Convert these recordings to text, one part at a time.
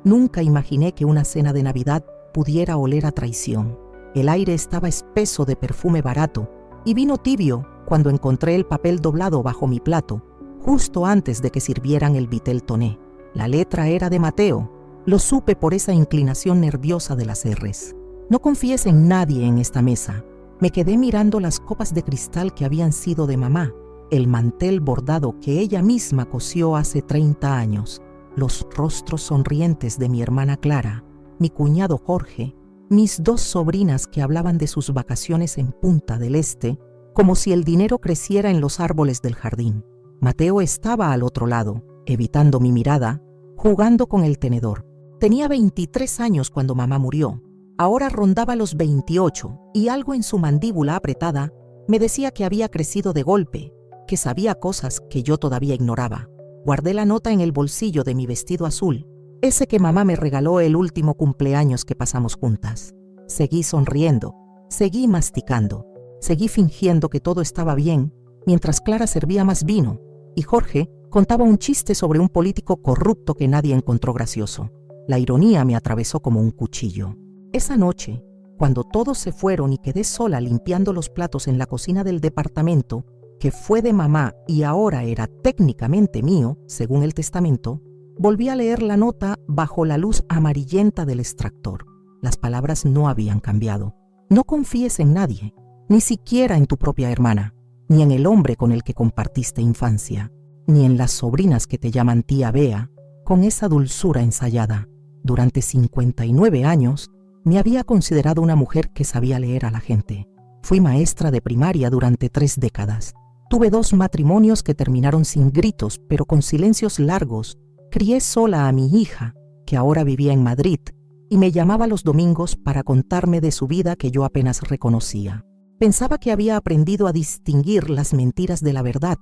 Nunca imaginé que una cena de Navidad pudiera oler a traición. El aire estaba espeso de perfume barato y vino tibio cuando encontré el papel doblado bajo mi plato, justo antes de que sirvieran el vitel toné. La letra era de Mateo. Lo supe por esa inclinación nerviosa de las R's. No confíes en nadie en esta mesa. Me quedé mirando las copas de cristal que habían sido de mamá, el mantel bordado que ella misma cosió hace 30 años, los rostros sonrientes de mi hermana Clara, mi cuñado Jorge, mis 2 sobrinas que hablaban de sus vacaciones en Punta del Este, como si el dinero creciera en los árboles del jardín. Mateo estaba al otro lado, evitando mi mirada, jugando con el tenedor. Tenía 23 años cuando mamá murió. Ahora rondaba los 28 y algo en su mandíbula apretada me decía que había crecido de golpe, que sabía cosas que yo todavía ignoraba. Guardé la nota en el bolsillo de mi vestido azul, ese que mamá me regaló el último cumpleaños que pasamos juntas. Seguí sonriendo, seguí masticando, seguí fingiendo que todo estaba bien, mientras Clara servía más vino y Jorge contaba un chiste sobre un político corrupto que nadie encontró gracioso. La ironía me atravesó como un cuchillo. Esa noche, cuando todos se fueron y quedé sola limpiando los platos en la cocina del departamento, que fue de mamá y ahora era técnicamente mío, según el testamento, volví a leer la nota bajo la luz amarillenta del extractor. Las palabras no habían cambiado. No confíes en nadie, ni siquiera en tu propia hermana, ni en el hombre con el que compartiste infancia, ni en las sobrinas que te llaman tía Bea, con esa dulzura ensayada. Durante 59 años, me había considerado una mujer que sabía leer a la gente. Fui maestra de primaria durante 3 décadas. Tuve 2 matrimonios que terminaron sin gritos, pero con silencios largos. Crié sola a mi hija, que ahora vivía en Madrid, y me llamaba los domingos para contarme de su vida que yo apenas reconocía. Pensaba que había aprendido a distinguir las mentiras de la verdad,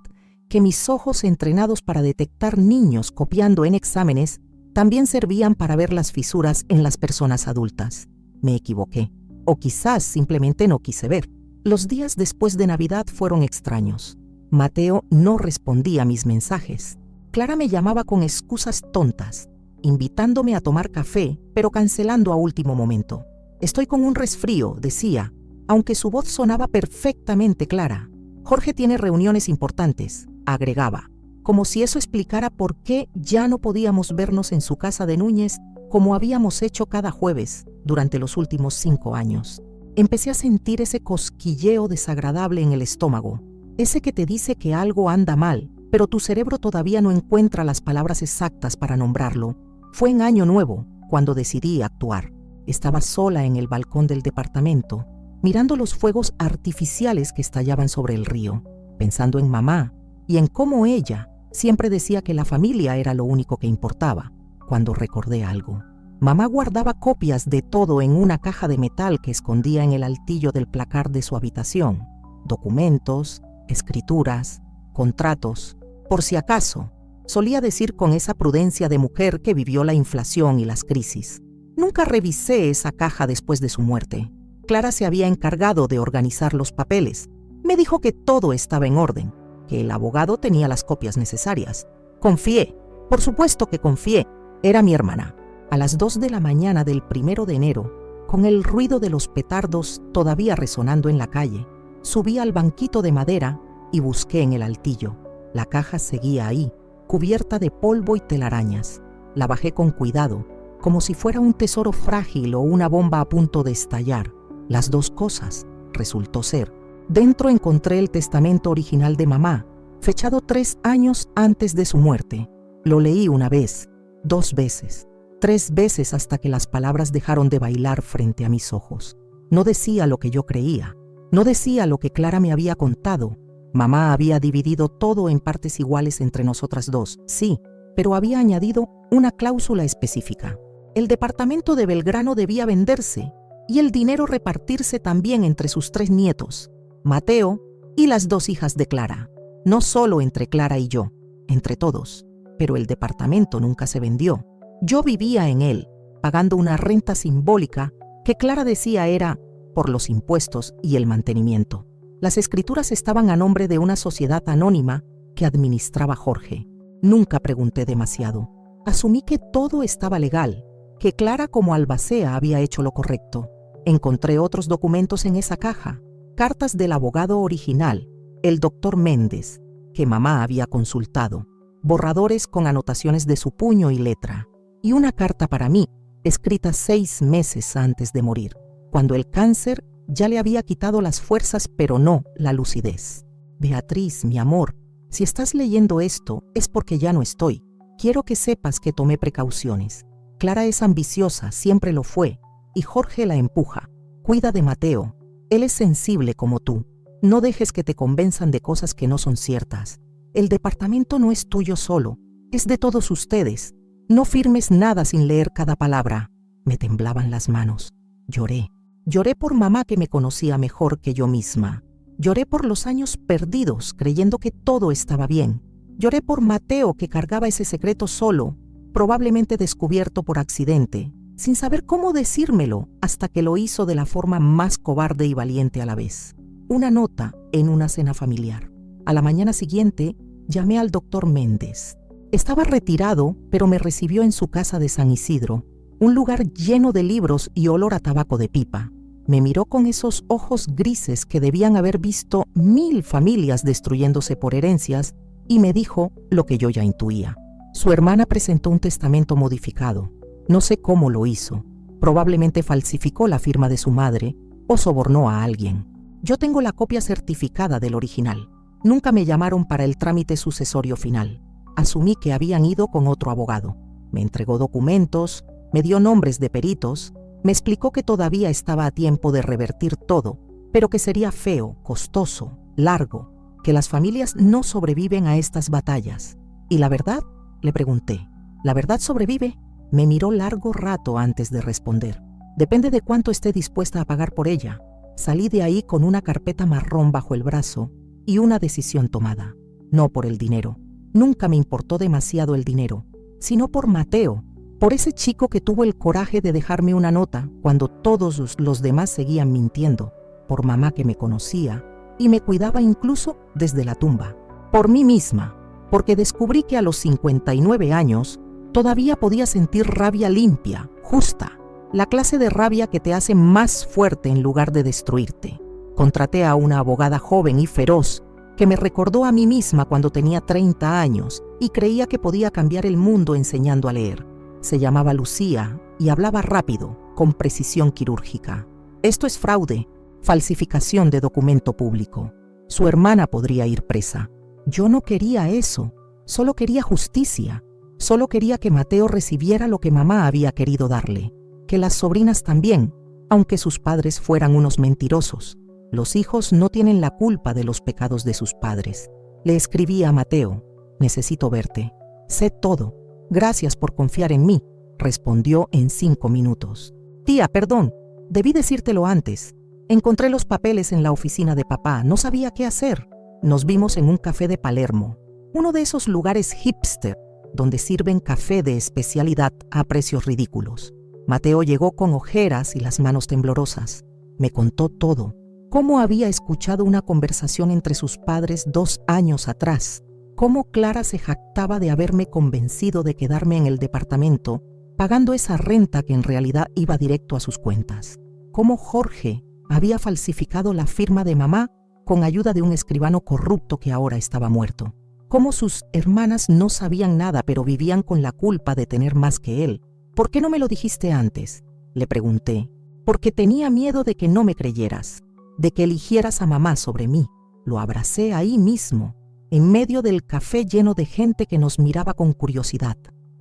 que mis ojos entrenados para detectar niños copiando en exámenes también servían para ver las fisuras en las personas adultas. Me equivoqué, o quizás simplemente no quise ver. Los días después de Navidad fueron extraños. Mateo no respondía a mis mensajes. Clara me llamaba con excusas tontas, invitándome a tomar café, pero cancelando a último momento. Estoy con un resfrío, decía, aunque su voz sonaba perfectamente clara. Jorge tiene reuniones importantes, agregaba, como si eso explicara por qué ya no podíamos vernos en su casa de Núñez como habíamos hecho cada jueves durante los últimos 5 años. Empecé a sentir ese cosquilleo desagradable en el estómago, ese que te dice que algo anda mal, pero tu cerebro todavía no encuentra las palabras exactas para nombrarlo. Fue en Año Nuevo cuando decidí actuar. Estaba sola en el balcón del departamento, mirando los fuegos artificiales que estallaban sobre el río, pensando en mamá y en cómo ella siempre decía que la familia era lo único que importaba, cuando recordé algo. Mamá guardaba copias de todo en una caja de metal que escondía en el altillo del placar de su habitación. Documentos, escrituras, contratos. Por si acaso, solía decir con esa prudencia de mujer que vivió la inflación y las crisis. Nunca revisé esa caja después de su muerte. Clara se había encargado de organizar los papeles. Me dijo que todo estaba en orden, que el abogado tenía las copias necesarias. Confié, por supuesto que confié. Era mi hermana. A las 2 de la mañana del 1 de enero, con el ruido de los petardos todavía resonando en la calle, subí al banquito de madera y busqué en el altillo. La caja seguía ahí, cubierta de polvo y telarañas. La bajé con cuidado, como si fuera un tesoro frágil o una bomba a punto de estallar. Las 2 cosas, resultó ser. Dentro encontré el testamento original de mamá, fechado 3 años antes de su muerte. Lo leí 1 vez, 2 veces, 3 veces hasta que las palabras dejaron de bailar frente a mis ojos. No decía lo que yo creía, no decía lo que Clara me había contado. Mamá había dividido todo en partes iguales entre nosotras 2, sí, pero había añadido una cláusula específica. El departamento de Belgrano debía venderse y el dinero repartirse también entre sus 3 nietos, Mateo y las 2 hijas de Clara. No solo entre Clara y yo, entre todos, pero el departamento nunca se vendió. Yo vivía en él, pagando una renta simbólica que Clara decía era por los impuestos y el mantenimiento. Las escrituras estaban a nombre de una sociedad anónima que administraba Jorge. Nunca pregunté demasiado. Asumí que todo estaba legal, que Clara como albacea había hecho lo correcto. Encontré otros documentos en esa caja, cartas del abogado original, el doctor Méndez, que mamá había consultado, borradores con anotaciones de su puño y letra, y una carta para mí, escrita 6 meses antes de morir, cuando el cáncer ya le había quitado las fuerzas pero no la lucidez. Beatriz, mi amor, si estás leyendo esto es porque ya no estoy. Quiero que sepas que tomé precauciones. Clara es ambiciosa, siempre lo fue, y Jorge la empuja. Cuida de Mateo. Él es sensible como tú. No dejes que te convenzan de cosas que no son ciertas. El departamento no es tuyo solo, es de todos ustedes. No firmes nada sin leer cada palabra. Me temblaban las manos. Lloré. Lloré por mamá que me conocía mejor que yo misma. Lloré por los años perdidos creyendo que todo estaba bien. Lloré por Mateo que cargaba ese secreto solo, probablemente descubierto por accidente, sin saber cómo decírmelo hasta que lo hizo de la forma más cobarde y valiente a la vez. Una nota en una cena familiar. A la mañana siguiente llamé al doctor Méndez. Estaba retirado, pero me recibió en su casa de San Isidro, un lugar lleno de libros y olor a tabaco de pipa. Me miró con esos ojos grises que debían haber visto 1000 familias destruyéndose por herencias y me dijo lo que yo ya intuía. Su hermana presentó un testamento modificado. No sé cómo lo hizo. Probablemente falsificó la firma de su madre o sobornó a alguien. Yo tengo la copia certificada del original. Nunca me llamaron para el trámite sucesorio final. Asumí que habían ido con otro abogado. Me entregó documentos, me dio nombres de peritos, me explicó que todavía estaba a tiempo de revertir todo, pero que sería feo, costoso, largo, que las familias no sobreviven a estas batallas. ¿Y la verdad? Le pregunté. ¿La verdad sobrevive? Me miró largo rato antes de responder. Depende de cuánto esté dispuesta a pagar por ella. Salí de ahí con una carpeta marrón bajo el brazo y una decisión tomada. No por el dinero. Nunca me importó demasiado el dinero, sino por Mateo, por ese chico que tuvo el coraje de dejarme una nota cuando todos los demás seguían mintiendo, por mamá que me conocía y me cuidaba incluso desde la tumba, por mí misma, porque descubrí que a los 59 años todavía podía sentir rabia limpia, justa, la clase de rabia que te hace más fuerte en lugar de destruirte. Contraté a una abogada joven y feroz que me recordó a mí misma cuando tenía 30 años y creía que podía cambiar el mundo enseñando a leer. Se llamaba Lucía y hablaba rápido, con precisión quirúrgica. Esto es fraude, falsificación de documento público. Su hermana podría ir presa. Yo no quería eso, solo quería justicia. Solo quería que Mateo recibiera lo que mamá había querido darle, que las sobrinas también, aunque sus padres fueran unos mentirosos. Los hijos no tienen la culpa de los pecados de sus padres. Le escribí a Mateo: necesito verte. Sé todo. Gracias por confiar en mí, respondió en 5 minutos. Tía, perdón, debí decírtelo antes. Encontré los papeles en la oficina de papá, no sabía qué hacer. Nos vimos en un café de Palermo, uno de esos lugares hipster, donde sirven café de especialidad a precios ridículos. Mateo llegó con ojeras y las manos temblorosas. Me contó todo. Cómo había escuchado una conversación entre sus padres 2 años atrás. Cómo Clara se jactaba de haberme convencido de quedarme en el departamento, pagando esa renta que en realidad iba directo a sus cuentas. Cómo Jorge había falsificado la firma de mamá con ayuda de un escribano corrupto que ahora estaba muerto. Cómo sus hermanas no sabían nada pero vivían con la culpa de tener más que él. ¿Por qué no me lo dijiste antes?, le pregunté. Porque tenía miedo de que no me creyeras, de que eligieras a mamá sobre mí. Lo abracé ahí mismo, en medio del café lleno de gente que nos miraba con curiosidad.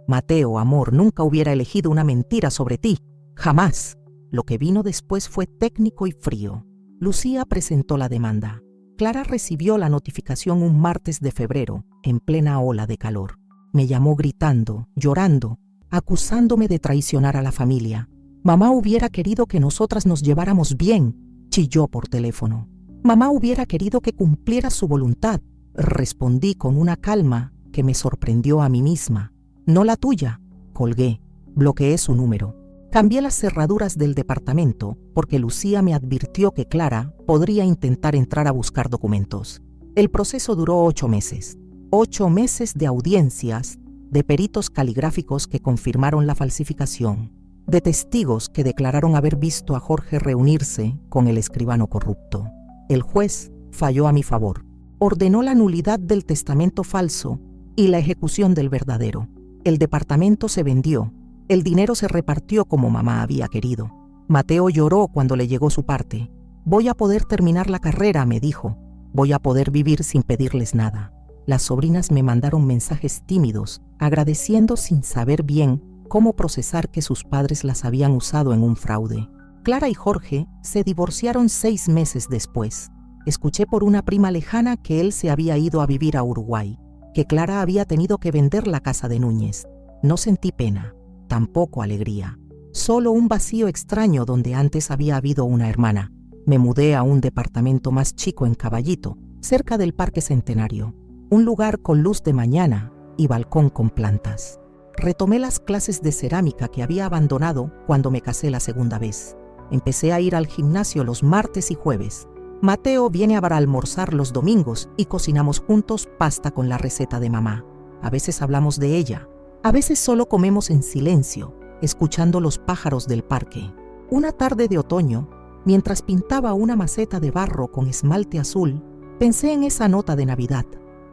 Mateo, amor, nunca hubiera elegido una mentira sobre ti. Jamás. Lo que vino después fue técnico y frío. Lucía presentó la demanda. Clara recibió la notificación un martes de febrero, en plena ola de calor. Me llamó gritando, llorando, acusándome de traicionar a la familia. Mamá hubiera querido que nosotras nos lleváramos bien, chilló por teléfono. Mamá hubiera querido que cumpliera su voluntad, respondí con una calma que me sorprendió a mí misma. No la tuya. Colgué, bloqueé su número. Cambié las cerraduras del departamento porque Lucía me advirtió que Clara podría intentar entrar a buscar documentos. El proceso duró 8 meses. 8 meses de audiencias, de peritos caligráficos que confirmaron la falsificación, de testigos que declararon haber visto a Jorge reunirse con el escribano corrupto. El juez falló a mi favor. Ordenó la nulidad del testamento falso y la ejecución del verdadero. El departamento se vendió. El dinero se repartió como mamá había querido. Mateo lloró cuando le llegó su parte. Voy a poder terminar la carrera, me dijo. Voy a poder vivir sin pedirles nada. Las sobrinas me mandaron mensajes tímidos, agradeciendo sin saber bien cómo procesar que sus padres las habían usado en un fraude. Clara y Jorge se divorciaron 6 meses después. Escuché por una prima lejana que él se había ido a vivir a Uruguay, que Clara había tenido que vender la casa de Núñez. No sentí pena, tampoco alegría. Solo un vacío extraño donde antes había habido una hermana. Me mudé a un departamento más chico en Caballito, cerca del Parque Centenario. Un lugar con luz de mañana y balcón con plantas. Retomé las clases de cerámica que había abandonado cuando me casé la segunda vez. Empecé a ir al gimnasio los martes y jueves. Mateo viene para almorzar los domingos y cocinamos juntos pasta con la receta de mamá. A veces hablamos de ella. A veces solo comemos en silencio, escuchando los pájaros del parque. Una tarde de otoño, mientras pintaba una maceta de barro con esmalte azul, pensé en esa nota de Navidad,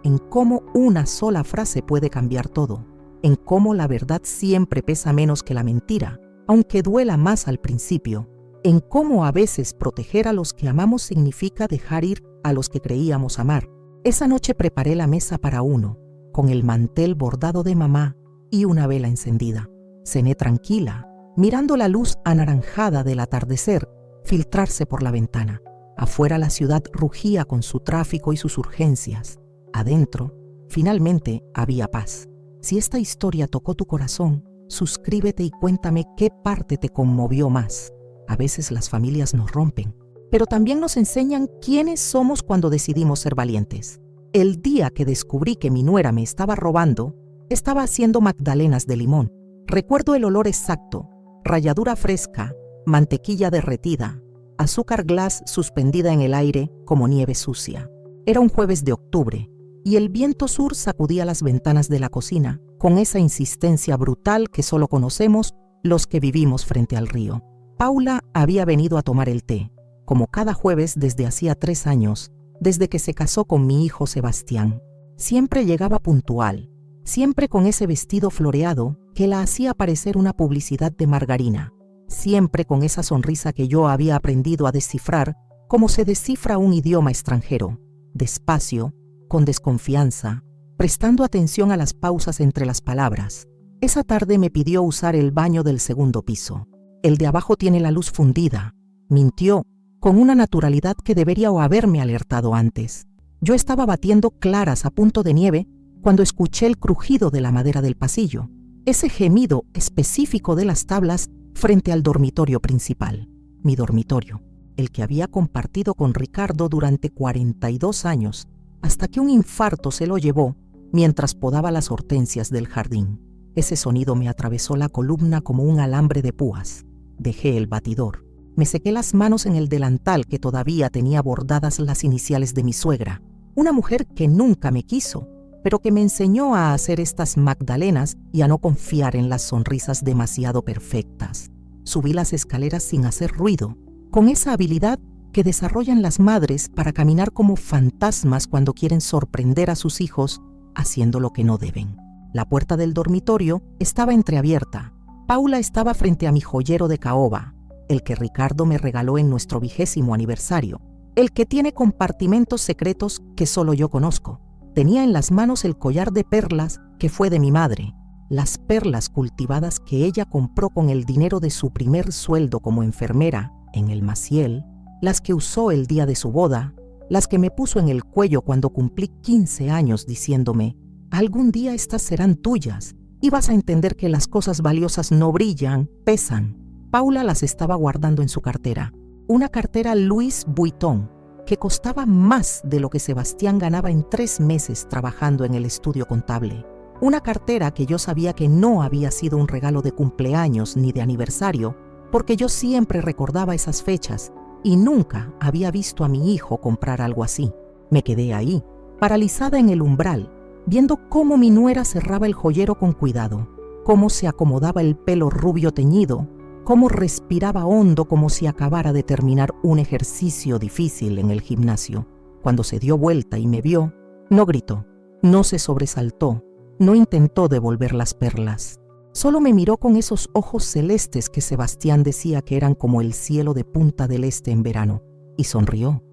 en cómo una sola frase puede cambiar todo, en cómo la verdad siempre pesa menos que la mentira, aunque duela más al principio, en cómo a veces proteger a los que amamos significa dejar ir a los que creíamos amar. Esa noche preparé la mesa para uno, con el mantel bordado de mamá y una vela encendida. Cené tranquila, mirando la luz anaranjada del atardecer filtrarse por la ventana. Afuera la ciudad rugía con su tráfico y sus urgencias. Adentro, finalmente, había paz. Si esta historia tocó tu corazón, suscríbete y cuéntame qué parte te conmovió más. A veces las familias nos rompen, pero también nos enseñan quiénes somos cuando decidimos ser valientes. El día que descubrí que mi nuera me estaba robando, estaba haciendo magdalenas de limón. Recuerdo el olor exacto, ralladura fresca, mantequilla derretida, azúcar glass suspendida en el aire como nieve sucia. Era un jueves de octubre y el viento sur sacudía las ventanas de la cocina con esa insistencia brutal que solo conocemos los que vivimos frente al río. Paula había venido a tomar el té, como cada jueves desde hacía 3 años, desde que se casó con mi hijo Sebastián. Siempre llegaba puntual, siempre con ese vestido floreado que la hacía parecer una publicidad de margarina, siempre con esa sonrisa que yo había aprendido a descifrar como se descifra un idioma extranjero, despacio, con desconfianza, prestando atención a las pausas entre las palabras. Esa tarde me pidió usar el baño del segundo piso. El de abajo tiene la luz fundida. Mintió, con una naturalidad que debería haberme alertado antes. Yo estaba batiendo claras a punto de nieve cuando escuché el crujido de la madera del pasillo, ese gemido específico de las tablas frente al dormitorio principal. Mi dormitorio, el que había compartido con Ricardo durante 42 años, hasta que un infarto se lo llevó mientras podaba las hortensias del jardín. Ese sonido me atravesó la columna como un alambre de púas. Dejé el batidor. Me sequé las manos en el delantal que todavía tenía bordadas las iniciales de mi suegra, una mujer que nunca me quiso, pero que me enseñó a hacer estas magdalenas y a no confiar en las sonrisas demasiado perfectas. Subí las escaleras sin hacer ruido, con esa habilidad que desarrollan las madres para caminar como fantasmas cuando quieren sorprender a sus hijos haciendo lo que no deben. La puerta del dormitorio estaba entreabierta. Paula estaba frente a mi joyero de caoba, el que Ricardo me regaló en nuestro 20º aniversario, el que tiene compartimentos secretos que solo yo conozco. Tenía en las manos el collar de perlas que fue de mi madre, las perlas cultivadas que ella compró con el dinero de su primer sueldo como enfermera en el Maciel, las que usó el día de su boda, las que me puso en el cuello cuando cumplí 15 años diciéndome: algún día estas serán tuyas y vas a entender que las cosas valiosas no brillan, pesan. Paula las estaba guardando en su cartera, una cartera Louis Vuitton que costaba más de lo que Sebastián ganaba en 3 meses trabajando en el estudio contable. Una cartera que yo sabía que no había sido un regalo de cumpleaños ni de aniversario, porque yo siempre recordaba esas fechas y nunca había visto a mi hijo comprar algo así. Me quedé ahí, paralizada en el umbral, viendo cómo mi nuera cerraba el joyero con cuidado, cómo se acomodaba el pelo rubio teñido, cómo respiraba hondo como si acabara de terminar un ejercicio difícil en el gimnasio. Cuando se dio vuelta y me vio, no gritó, no se sobresaltó, no intentó devolver las perlas. Solo me miró con esos ojos celestes que Sebastián decía que eran como el cielo de Punta del Este en verano. Y sonrió.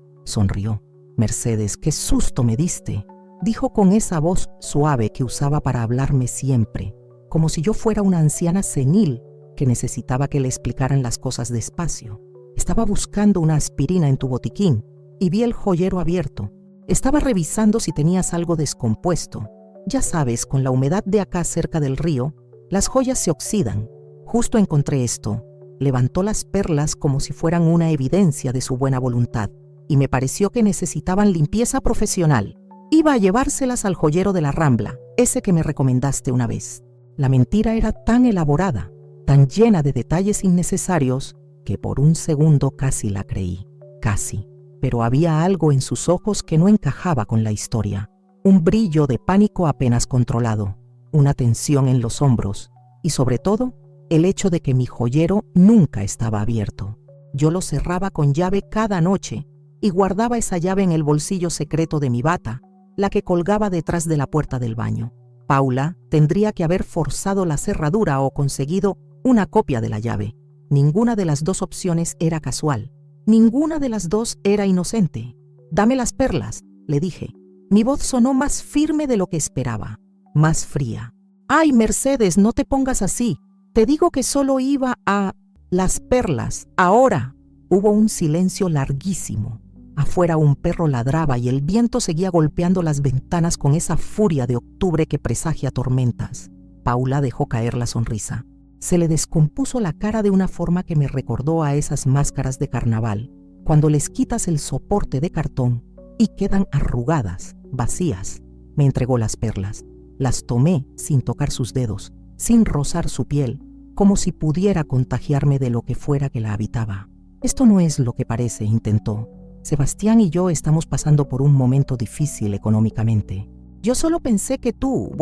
Mercedes, qué susto me diste, dijo con esa voz suave que usaba para hablarme siempre, como si yo fuera una anciana senil que necesitaba que le explicaran las cosas despacio. Estaba buscando una aspirina en tu botiquín y vi el joyero abierto. Estaba revisando si tenías algo descompuesto. Ya sabes, con la humedad de acá cerca del río, las joyas se oxidan. Justo encontré esto. Levantó las perlas como si fueran una evidencia de su buena voluntad, y me pareció que necesitaban limpieza profesional. Iba a llevárselas al joyero de la Rambla, ese que me recomendaste una vez. La mentira era tan elaborada, tan llena de detalles innecesarios, que por un segundo casi la creí. Casi. Pero había algo en sus ojos que no encajaba con la historia. Un brillo de pánico apenas controlado, una tensión en los hombros y, sobre todo, el hecho de que mi joyero nunca estaba abierto. Yo lo cerraba con llave cada noche y guardaba esa llave en el bolsillo secreto de mi bata, la que colgaba detrás de la puerta del baño. Paula tendría que haber forzado la cerradura o conseguido una copia de la llave. Ninguna de las dos opciones era casual. Ninguna de las dos era inocente. «Dame las perlas», le dije. Mi voz sonó más firme de lo que esperaba, más fría. «Ay, Mercedes, no te pongas así. Te digo que solo iba a... las perlas, ahora». Hubo un silencio larguísimo. Afuera un perro ladraba y el viento seguía golpeando las ventanas con esa furia de octubre que presagia tormentas. Paula dejó caer la sonrisa. Se le descompuso la cara de una forma que me recordó a esas máscaras de carnaval, cuando les quitas el soporte de cartón y quedan arrugadas, vacías. Me entregó las perlas. Las tomé sin tocar sus dedos, sin rozar su piel, como si pudiera contagiarme de lo que fuera que la habitaba. «Esto no es lo que parece», intentó. «Sebastián y yo estamos pasando por un momento difícil económicamente. Yo solo pensé que tú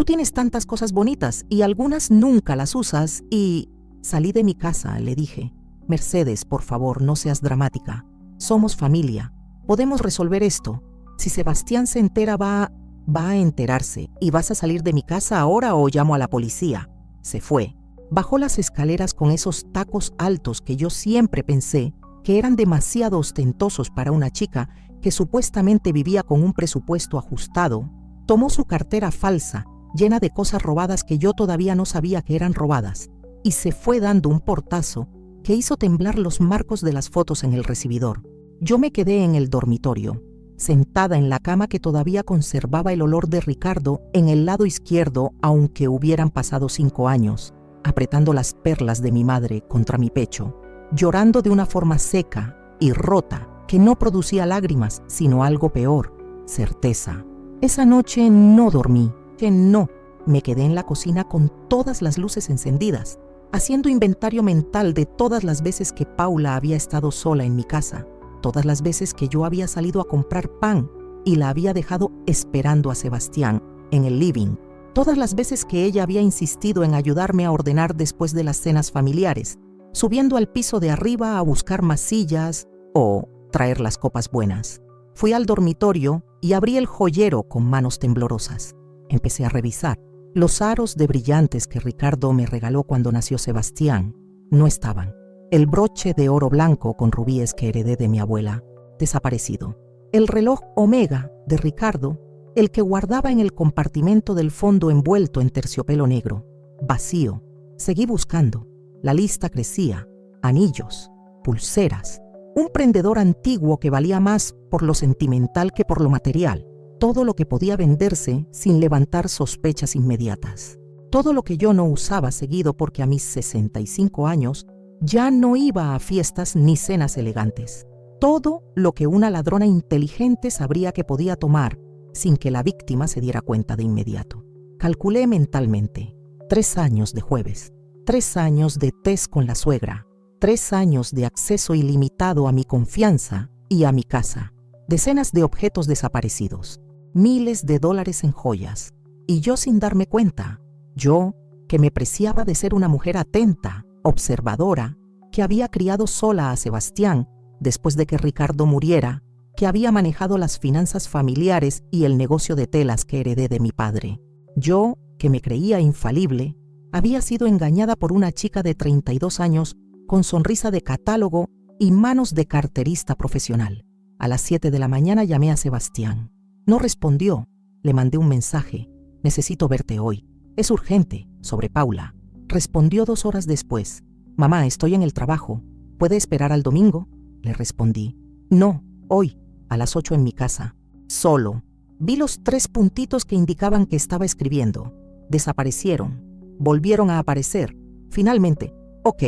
tienes tantas cosas bonitas y algunas nunca las usas y...» Salí de mi casa, le dije. «Mercedes, por favor, no seas dramática. Somos familia. Podemos resolver esto. Si Sebastián se entera, va a enterarse. ¿Y vas a salir de mi casa ahora o llamo a la policía?» Se fue. Bajó las escaleras con esos tacos altos que yo siempre pensé que eran demasiado ostentosos para una chica que supuestamente vivía con un presupuesto ajustado. Tomó su cartera falsa, llena de cosas robadas que yo todavía no sabía que eran robadas, y se fue dando un portazo que hizo temblar los marcos de las fotos en el recibidor. Yo me quedé en el dormitorio, sentada en la cama que todavía conservaba el olor de Ricardo en el lado izquierdo, aunque hubieran pasado 5 años, apretando las perlas de mi madre contra mi pecho, llorando de una forma seca y rota que no producía lágrimas, sino algo peor, certeza. Esa noche no dormí. No, me quedé en la cocina con todas las luces encendidas, haciendo inventario mental de todas las veces que Paula había estado sola en mi casa, todas las veces que yo había salido a comprar pan y la había dejado esperando a Sebastián en el living, todas las veces que ella había insistido en ayudarme a ordenar después de las cenas familiares, subiendo al piso de arriba a buscar más sillas o traer las copas buenas. Fui al dormitorio y abrí el joyero con manos temblorosas. Empecé a revisar. Los aros de brillantes que Ricardo me regaló cuando nació Sebastián no estaban. El broche de oro blanco con rubíes que heredé de mi abuela, desaparecido. El reloj Omega de Ricardo, el que guardaba en el compartimento del fondo envuelto en terciopelo negro, vacío. Seguí buscando. La lista crecía. Anillos, pulseras, un prendedor antiguo que valía más por lo sentimental que por lo material. Todo lo que podía venderse sin levantar sospechas inmediatas. Todo lo que yo no usaba seguido porque a mis 65 años ya no iba a fiestas ni cenas elegantes. Todo lo que una ladrona inteligente sabría que podía tomar sin que la víctima se diera cuenta de inmediato. Calculé mentalmente. 3 años de jueves, 3 años de test con la suegra, 3 años de acceso ilimitado a mi confianza y a mi casa, decenas de objetos desaparecidos, miles de dólares en joyas, y yo sin darme cuenta, yo que me preciaba de ser una mujer atenta, observadora, que había criado sola a Sebastián después de que Ricardo muriera, que había manejado las finanzas familiares y el negocio de telas que heredé de mi padre. Yo, que me creía infalible, había sido engañada por una chica de 32 años con sonrisa de catálogo y manos de carterista profesional. A las 7 de la mañana llamé a Sebastián. No respondió. Le mandé un mensaje. Necesito verte hoy. Es urgente, sobre Paula. Respondió 2 horas después. Mamá, estoy en el trabajo. ¿Puede esperar al domingo? Le respondí. No, hoy, a las 8 en mi casa. Solo. Vi los 3 puntitos que indicaban que estaba escribiendo. Desaparecieron. Volvieron a aparecer. Finalmente, ok.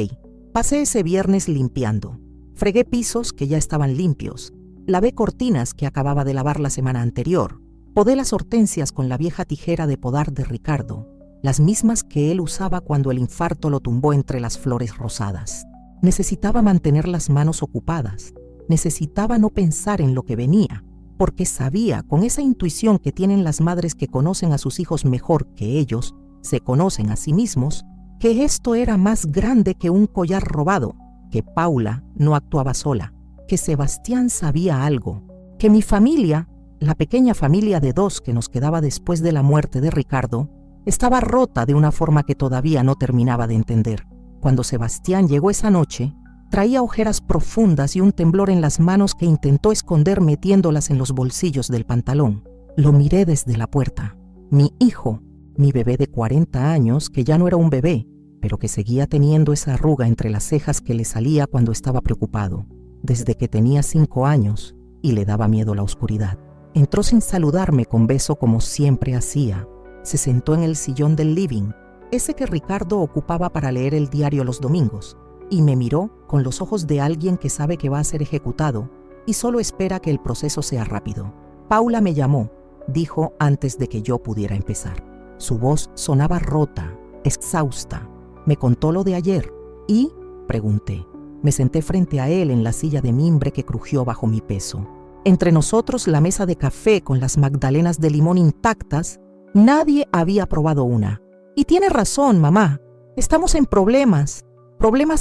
Pasé ese viernes limpiando. Fregué pisos que ya estaban limpios. Lavé cortinas que acababa de lavar la semana anterior. Podé las hortensias con la vieja tijera de podar de Ricardo, las mismas que él usaba cuando el infarto lo tumbó entre las flores rosadas. Necesitaba mantener las manos ocupadas. Necesitaba no pensar en lo que venía, porque sabía, con esa intuición que tienen las madres que conocen a sus hijos mejor que ellos, se conocen a sí mismos, que esto era más grande que un collar robado, que Paula no actuaba sola, que Sebastián sabía algo, que mi familia, la pequeña familia de 2 que nos quedaba después de la muerte de Ricardo, estaba rota de una forma que todavía no terminaba de entender. Cuando Sebastián llegó esa noche, traía ojeras profundas y un temblor en las manos que intentó esconder metiéndolas en los bolsillos del pantalón. Lo miré desde la puerta. Mi hijo, mi bebé de 40 años, que ya no era un bebé, pero que seguía teniendo esa arruga entre las cejas que le salía cuando estaba preocupado, desde que tenía 5 años y le daba miedo la oscuridad. Entró sin saludarme con beso como siempre hacía. Se sentó en el sillón del living, ese que Ricardo ocupaba para leer el diario los domingos, y me miró con los ojos de alguien que sabe que va a ser ejecutado y solo espera que el proceso sea rápido. Paula me llamó, dijo antes de que yo pudiera empezar. Su voz sonaba rota, exhausta. Me contó lo de ayer y, pregunté. Me senté frente a él en la silla de mimbre que crujió bajo mi peso. Entre nosotros la mesa de café con las magdalenas de limón intactas, nadie había probado una. Y tiene razón, mamá. Estamos en problemas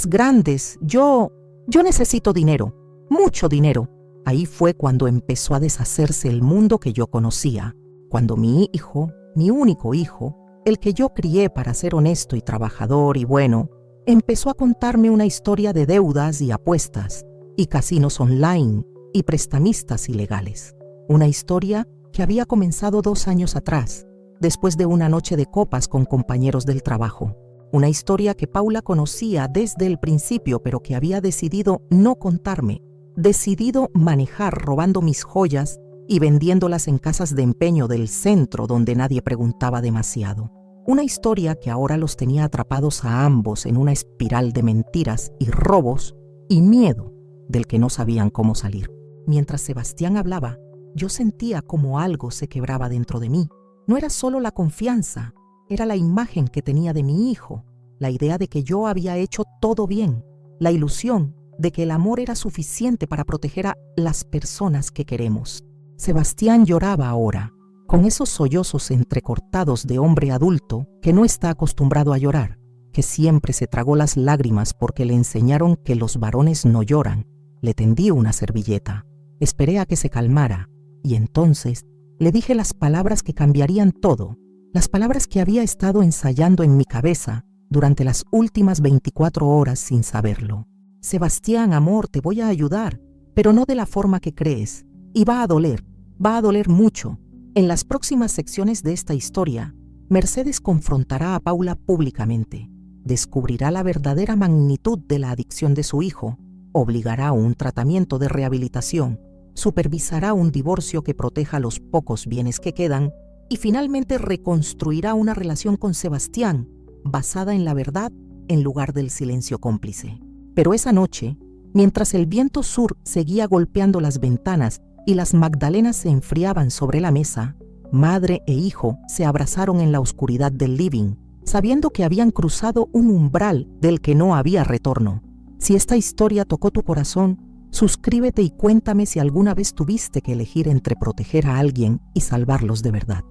grandes. Yo necesito dinero, mucho dinero. Ahí fue cuando empezó a deshacerse el mundo que yo conocía. Cuando mi hijo, mi único hijo, el que yo crié para ser honesto y trabajador y bueno, empezó a contarme una historia de deudas y apuestas, y casinos online, y prestamistas ilegales. Una historia que había comenzado 2 años atrás, después de una noche de copas con compañeros del trabajo. Una historia que Paula conocía desde el principio, pero que había decidido no contarme, decidido manejar robando mis joyas y vendiéndolas en casas de empeño del centro donde nadie preguntaba demasiado. Una historia que ahora los tenía atrapados a ambos en una espiral de mentiras y robos y miedo del que no sabían cómo salir. Mientras Sebastián hablaba, yo sentía como algo se quebraba dentro de mí. No era solo la confianza, era la imagen que tenía de mi hijo, la idea de que yo había hecho todo bien, la ilusión de que el amor era suficiente para proteger a las personas que queremos. Sebastián lloraba ahora, con esos sollozos entrecortados de hombre adulto que no está acostumbrado a llorar, que siempre se tragó las lágrimas porque le enseñaron que los varones no lloran. Le tendí una servilleta, esperé a que se calmara y entonces le dije las palabras que cambiarían todo, las palabras que había estado ensayando en mi cabeza durante las últimas 24 horas sin saberlo. Sebastián, amor, te voy a ayudar, pero no de la forma que crees, y va a doler mucho. En las próximas secciones de esta historia, Mercedes confrontará a Paula públicamente, descubrirá la verdadera magnitud de la adicción de su hijo, obligará a un tratamiento de rehabilitación, supervisará un divorcio que proteja los pocos bienes que quedan y finalmente reconstruirá una relación con Sebastián basada en la verdad en lugar del silencio cómplice. Pero esa noche, mientras el viento sur seguía golpeando las ventanas y las magdalenas se enfriaban sobre la mesa, madre e hijo se abrazaron en la oscuridad del living, sabiendo que habían cruzado un umbral del que no había retorno. Si esta historia tocó tu corazón, suscríbete y cuéntame si alguna vez tuviste que elegir entre proteger a alguien y salvarlos de verdad.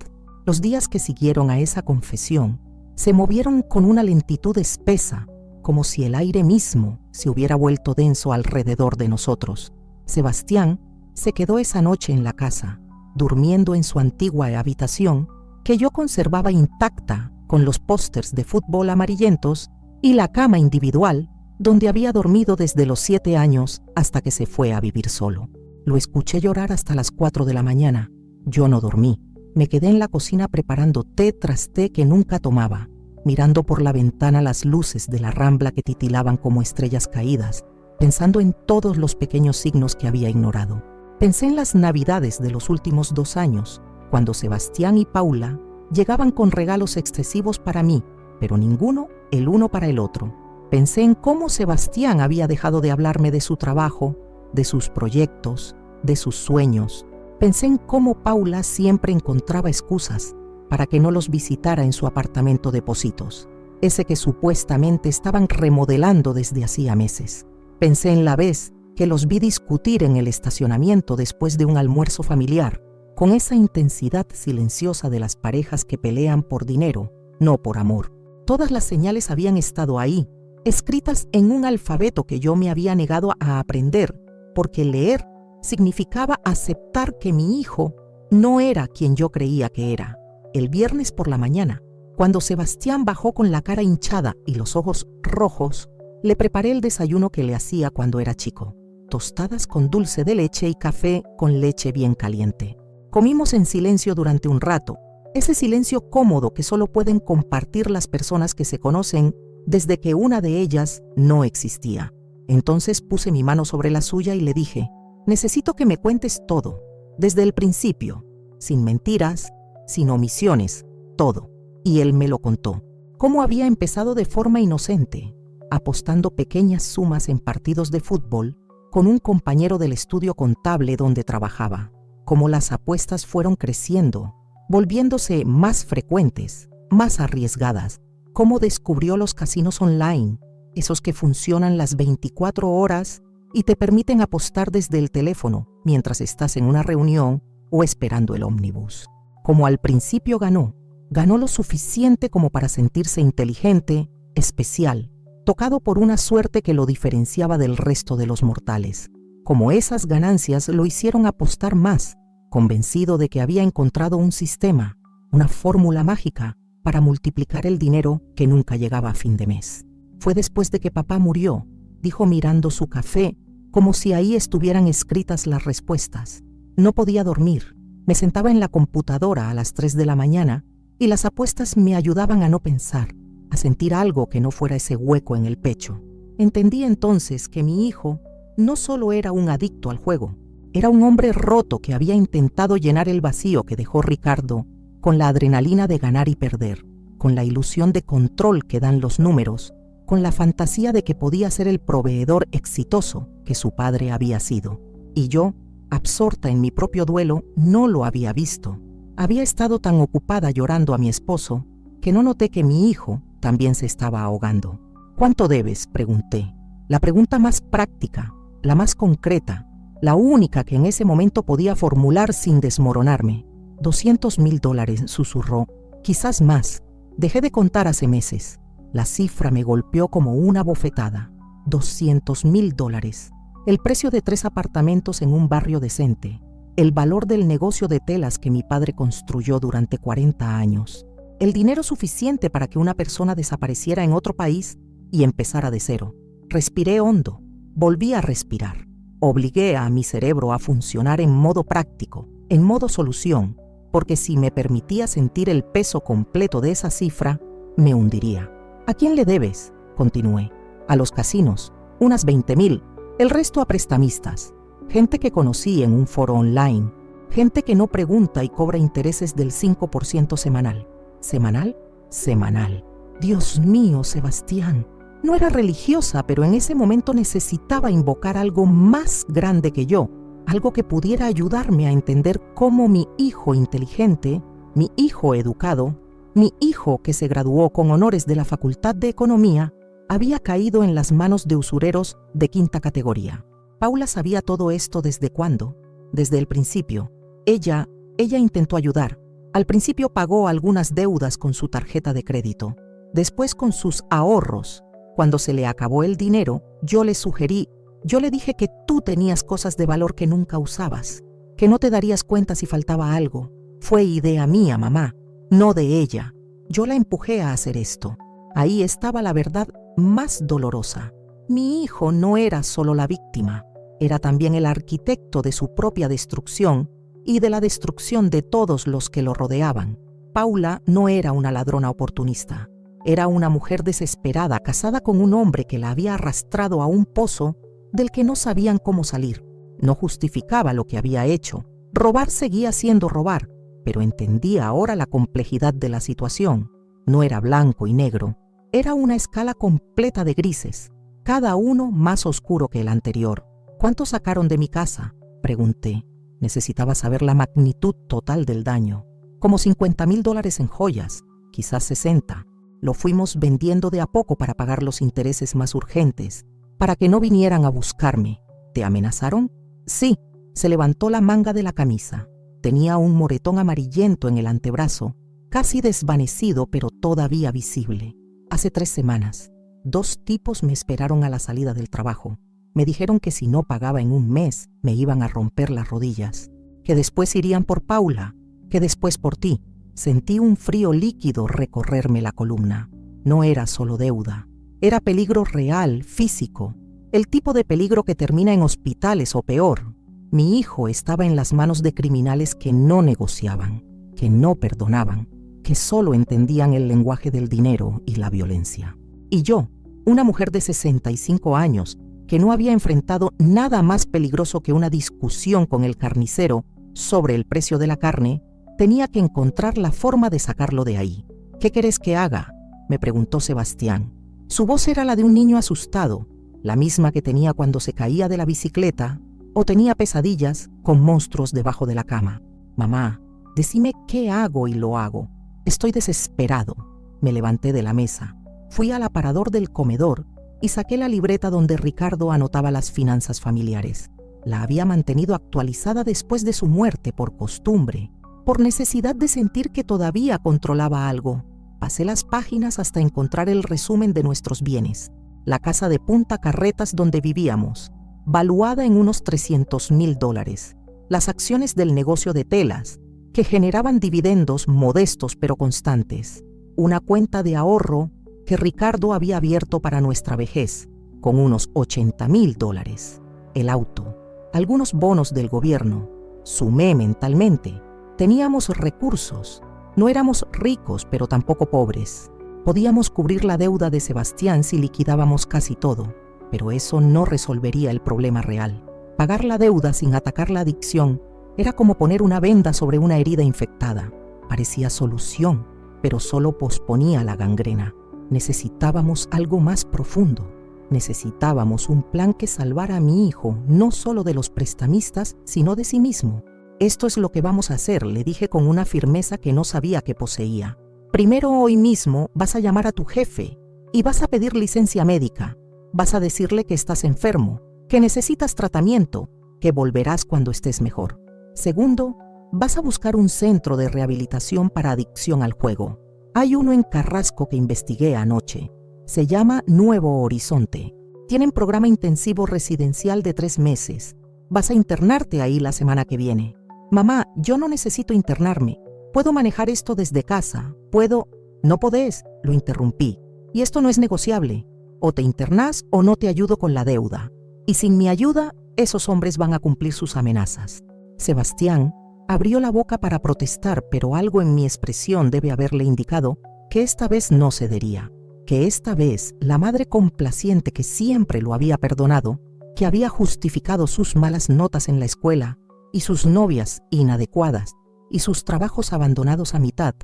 Los días que siguieron a esa confesión se movieron con una lentitud espesa, como si el aire mismo se hubiera vuelto denso alrededor de nosotros. Sebastián se quedó esa noche en la casa, durmiendo en su antigua habitación, que yo conservaba intacta con los pósters de fútbol amarillentos y la cama individual donde había dormido desde los 7 años hasta que se fue a vivir solo. Lo escuché llorar hasta las 4 de la mañana. Yo no dormí. Me quedé en la cocina preparando té tras té que nunca tomaba, mirando por la ventana las luces de la Rambla que titilaban como estrellas caídas, pensando en todos los pequeños signos que había ignorado. Pensé en las navidades de los últimos 2 años, cuando Sebastián y Paula llegaban con regalos excesivos para mí, pero ninguno el uno para el otro. Pensé en cómo Sebastián había dejado de hablarme de su trabajo, de sus proyectos, de sus sueños. Pensé en cómo Paula siempre encontraba excusas para que no los visitara en su apartamento de Pocitos, ese que supuestamente estaban remodelando desde hacía meses. Pensé en la vez que los vi discutir en el estacionamiento después de un almuerzo familiar, con esa intensidad silenciosa de las parejas que pelean por dinero, no por amor. Todas las señales habían estado ahí, escritas en un alfabeto que yo me había negado a aprender, porque leer significaba aceptar que mi hijo no era quien yo creía que era. El viernes por la mañana, cuando Sebastián bajó con la cara hinchada y los ojos rojos, le preparé el desayuno que le hacía cuando era chico: tostadas con dulce de leche y café con leche bien caliente. Comimos en silencio durante un rato, ese silencio cómodo que solo pueden compartir las personas que se conocen desde que una de ellas no existía. Entonces puse mi mano sobre la suya y le dije: necesito que me cuentes todo, desde el principio, sin mentiras, sin omisiones, todo. Y él me lo contó. Cómo había empezado de forma inocente, apostando pequeñas sumas en partidos de fútbol con un compañero del estudio contable donde trabajaba. Cómo las apuestas fueron creciendo, volviéndose más frecuentes, más arriesgadas. Cómo descubrió los casinos online, esos que funcionan las 24 horas y te permiten apostar desde el teléfono mientras estás en una reunión o esperando el ómnibus. Como al principio ganó lo suficiente como para sentirse inteligente, especial, tocado por una suerte que lo diferenciaba del resto de los mortales. Como esas ganancias lo hicieron apostar más, convencido de que había encontrado un sistema, una fórmula mágica para multiplicar el dinero que nunca llegaba a fin de mes. Fue después de que papá murió, dijo mirando su café, como si ahí estuvieran escritas las respuestas. No podía dormir. Me sentaba en la computadora a las 3 de la mañana y las apuestas me ayudaban a no pensar, a sentir algo que no fuera ese hueco en el pecho. Entendí entonces que mi hijo no solo era un adicto al juego, era un hombre roto que había intentado llenar el vacío que dejó Ricardo con la adrenalina de ganar y perder, con la ilusión de control que dan los números, con la fantasía de que podía ser el proveedor exitoso que su padre había sido. Y yo, absorta en mi propio duelo, no lo había visto. Había estado tan ocupada llorando a mi esposo que no noté que mi hijo también se estaba ahogando. ¿Cuánto debes?, pregunté. La pregunta más práctica, la más concreta, la única que en ese momento podía formular sin desmoronarme. $200,000, susurró. Quizás más. Dejé de contar hace meses. La cifra me golpeó como una bofetada. $200,000. El precio de 3 apartamentos en un barrio decente. El valor del negocio de telas que mi padre construyó durante 40 años. El dinero suficiente para que una persona desapareciera en otro país y empezara de cero. Respiré hondo. Volví a respirar. Obligué a mi cerebro a funcionar en modo práctico, en modo solución, porque si me permitía sentir el peso completo de esa cifra, me hundiría. ¿A quién le debes?, continué. A los casinos, unas 20,000, el resto a prestamistas, gente que conocí en un foro online, gente que no pregunta y cobra intereses del 5% semanal. ¿Semanal? Semanal. Dios mío, Sebastián. No era religiosa, pero en ese momento necesitaba invocar algo más grande que yo, algo que pudiera ayudarme a entender cómo mi hijo inteligente, mi hijo educado, mi hijo que se graduó con honores de la Facultad de Economía, había caído en las manos de usureros de 5ª categoría. Paula sabía todo esto desde cuándo, desde el principio. Ella intentó ayudar. Al principio pagó algunas deudas con su tarjeta de crédito, después con sus ahorros. Cuando se le acabó el dinero, yo le dije que tú tenías cosas de valor que nunca usabas, que no te darías cuenta si faltaba algo. Fue idea mía, mamá, no de ella. Yo la empujé a hacer esto. Ahí estaba la verdad más dolorosa. Mi hijo no era solo la víctima, era también el arquitecto de su propia destrucción y de la destrucción de todos los que lo rodeaban. Paula no era una ladrona oportunista. Era una mujer desesperada, casada con un hombre que la había arrastrado a un pozo del que no sabían cómo salir. No justificaba lo que había hecho. Robar seguía siendo robar, pero entendía ahora la complejidad de la situación. No era blanco y negro, era una escala completa de grises, cada uno más oscuro que el anterior. ¿Cuánto sacaron de mi casa?, pregunté. Necesitaba saber la magnitud total del daño. Como $50,000 en joyas, quizás 60. Lo fuimos vendiendo de a poco para pagar los intereses más urgentes, para que no vinieran a buscarme. ¿Te amenazaron? Sí. Se levantó la manga de la camisa. Tenía un moretón amarillento en el antebrazo, casi desvanecido pero todavía visible. Hace 3 semanas, 2 tipos me esperaron a la salida del trabajo. Me dijeron que si no pagaba en un mes, me iban a romper las rodillas, que después irían por Paula, que después por ti. Sentí un frío líquido recorrerme la columna. No era solo deuda, era peligro real, físico, el tipo de peligro que termina en hospitales o peor. Mi hijo estaba en las manos de criminales que no negociaban, que no perdonaban, que solo entendían el lenguaje del dinero y la violencia. Y yo, una mujer de 65 años, que no había enfrentado nada más peligroso que una discusión con el carnicero sobre el precio de la carne, tenía que encontrar la forma de sacarlo de ahí. ¿Qué querés que haga?, me preguntó Sebastián. Su voz era la de un niño asustado, la misma que tenía cuando se caía de la bicicleta o tenía pesadillas con monstruos debajo de la cama. Mamá, decime qué hago y lo hago. Estoy desesperado. Me levanté de la mesa, fui al aparador del comedor y saqué la libreta donde Ricardo anotaba las finanzas familiares. La había mantenido actualizada después de su muerte por costumbre, por necesidad de sentir que todavía controlaba algo. Pasé las páginas hasta encontrar el resumen de nuestros bienes. La casa de Punta Carretas donde vivíamos, valuada en unos $300,000. Las acciones del negocio de telas, que generaban dividendos modestos pero constantes. Una cuenta de ahorro que Ricardo había abierto para nuestra vejez, con unos $80,000. El auto, algunos bonos del gobierno. Sumé mentalmente. Teníamos recursos. No éramos ricos, pero tampoco pobres. Podíamos cubrir la deuda de Sebastián si liquidábamos casi todo, pero eso no resolvería el problema real. Pagar la deuda sin atacar la adicción era como poner una venda sobre una herida infectada. Parecía solución, pero solo posponía la gangrena. Necesitábamos algo más profundo. Necesitábamos un plan que salvara a mi hijo, no solo de los prestamistas, sino de sí mismo. Esto es lo que vamos a hacer, le dije con una firmeza que no sabía que poseía. Primero, hoy mismo vas a llamar a tu jefe y vas a pedir licencia médica. Vas a decirle que estás enfermo, que necesitas tratamiento, que volverás cuando estés mejor. Segundo, vas a buscar un centro de rehabilitación para adicción al juego. Hay uno en Carrasco que investigué anoche. Se llama Nuevo Horizonte. Tienen programa intensivo residencial de 3 meses. Vas a internarte ahí la semana que viene. Mamá, yo no necesito internarme. Puedo manejar esto desde casa. Puedo... No podés, lo interrumpí. Y esto no es negociable. O te internás o no te ayudo con la deuda. Y sin mi ayuda, esos hombres van a cumplir sus amenazas. Sebastián abrió la boca para protestar, pero algo en mi expresión debe haberle indicado que esta vez no cedería. Que esta vez la madre complaciente que siempre lo había perdonado, que había justificado sus malas notas en la escuela y sus novias inadecuadas y sus trabajos abandonados a mitad,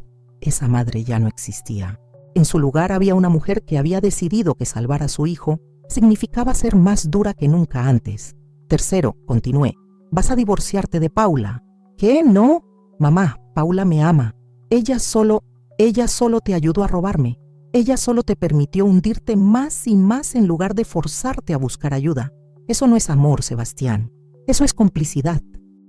esa madre ya no existía. En su lugar había una mujer que había decidido que salvar a su hijo significaba ser más dura que nunca antes. Tercero, continué, vas a divorciarte de Paula. ¿Qué? ¿No? Mamá, Paula me ama. Ella solo te ayudó a robarme. Ella solo te permitió hundirte más y más en lugar de forzarte a buscar ayuda. Eso no es amor, Sebastián. Eso es complicidad.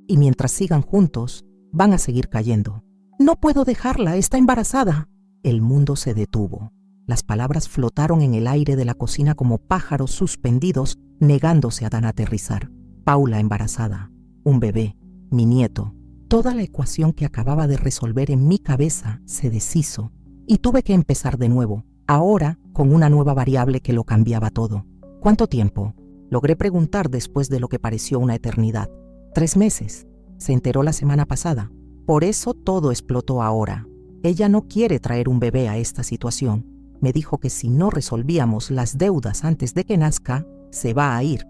Y mientras sigan juntos, van a seguir cayendo. No puedo dejarla, está embarazada. El mundo se detuvo. Las palabras flotaron en el aire de la cocina como pájaros suspendidos, negándose a dan aterrizar. Paula embarazada, un bebé, mi nieto. Toda la ecuación que acababa de resolver en mi cabeza se deshizo y tuve que empezar de nuevo, ahora con una nueva variable que lo cambiaba todo. ¿Cuánto tiempo? Logré preguntar después de lo que pareció una eternidad. 3 meses. Se enteró la semana pasada. Por eso todo explotó ahora. Ella no quiere traer un bebé a esta situación. Me dijo que si no resolvíamos las deudas antes de que nazca, se va a ir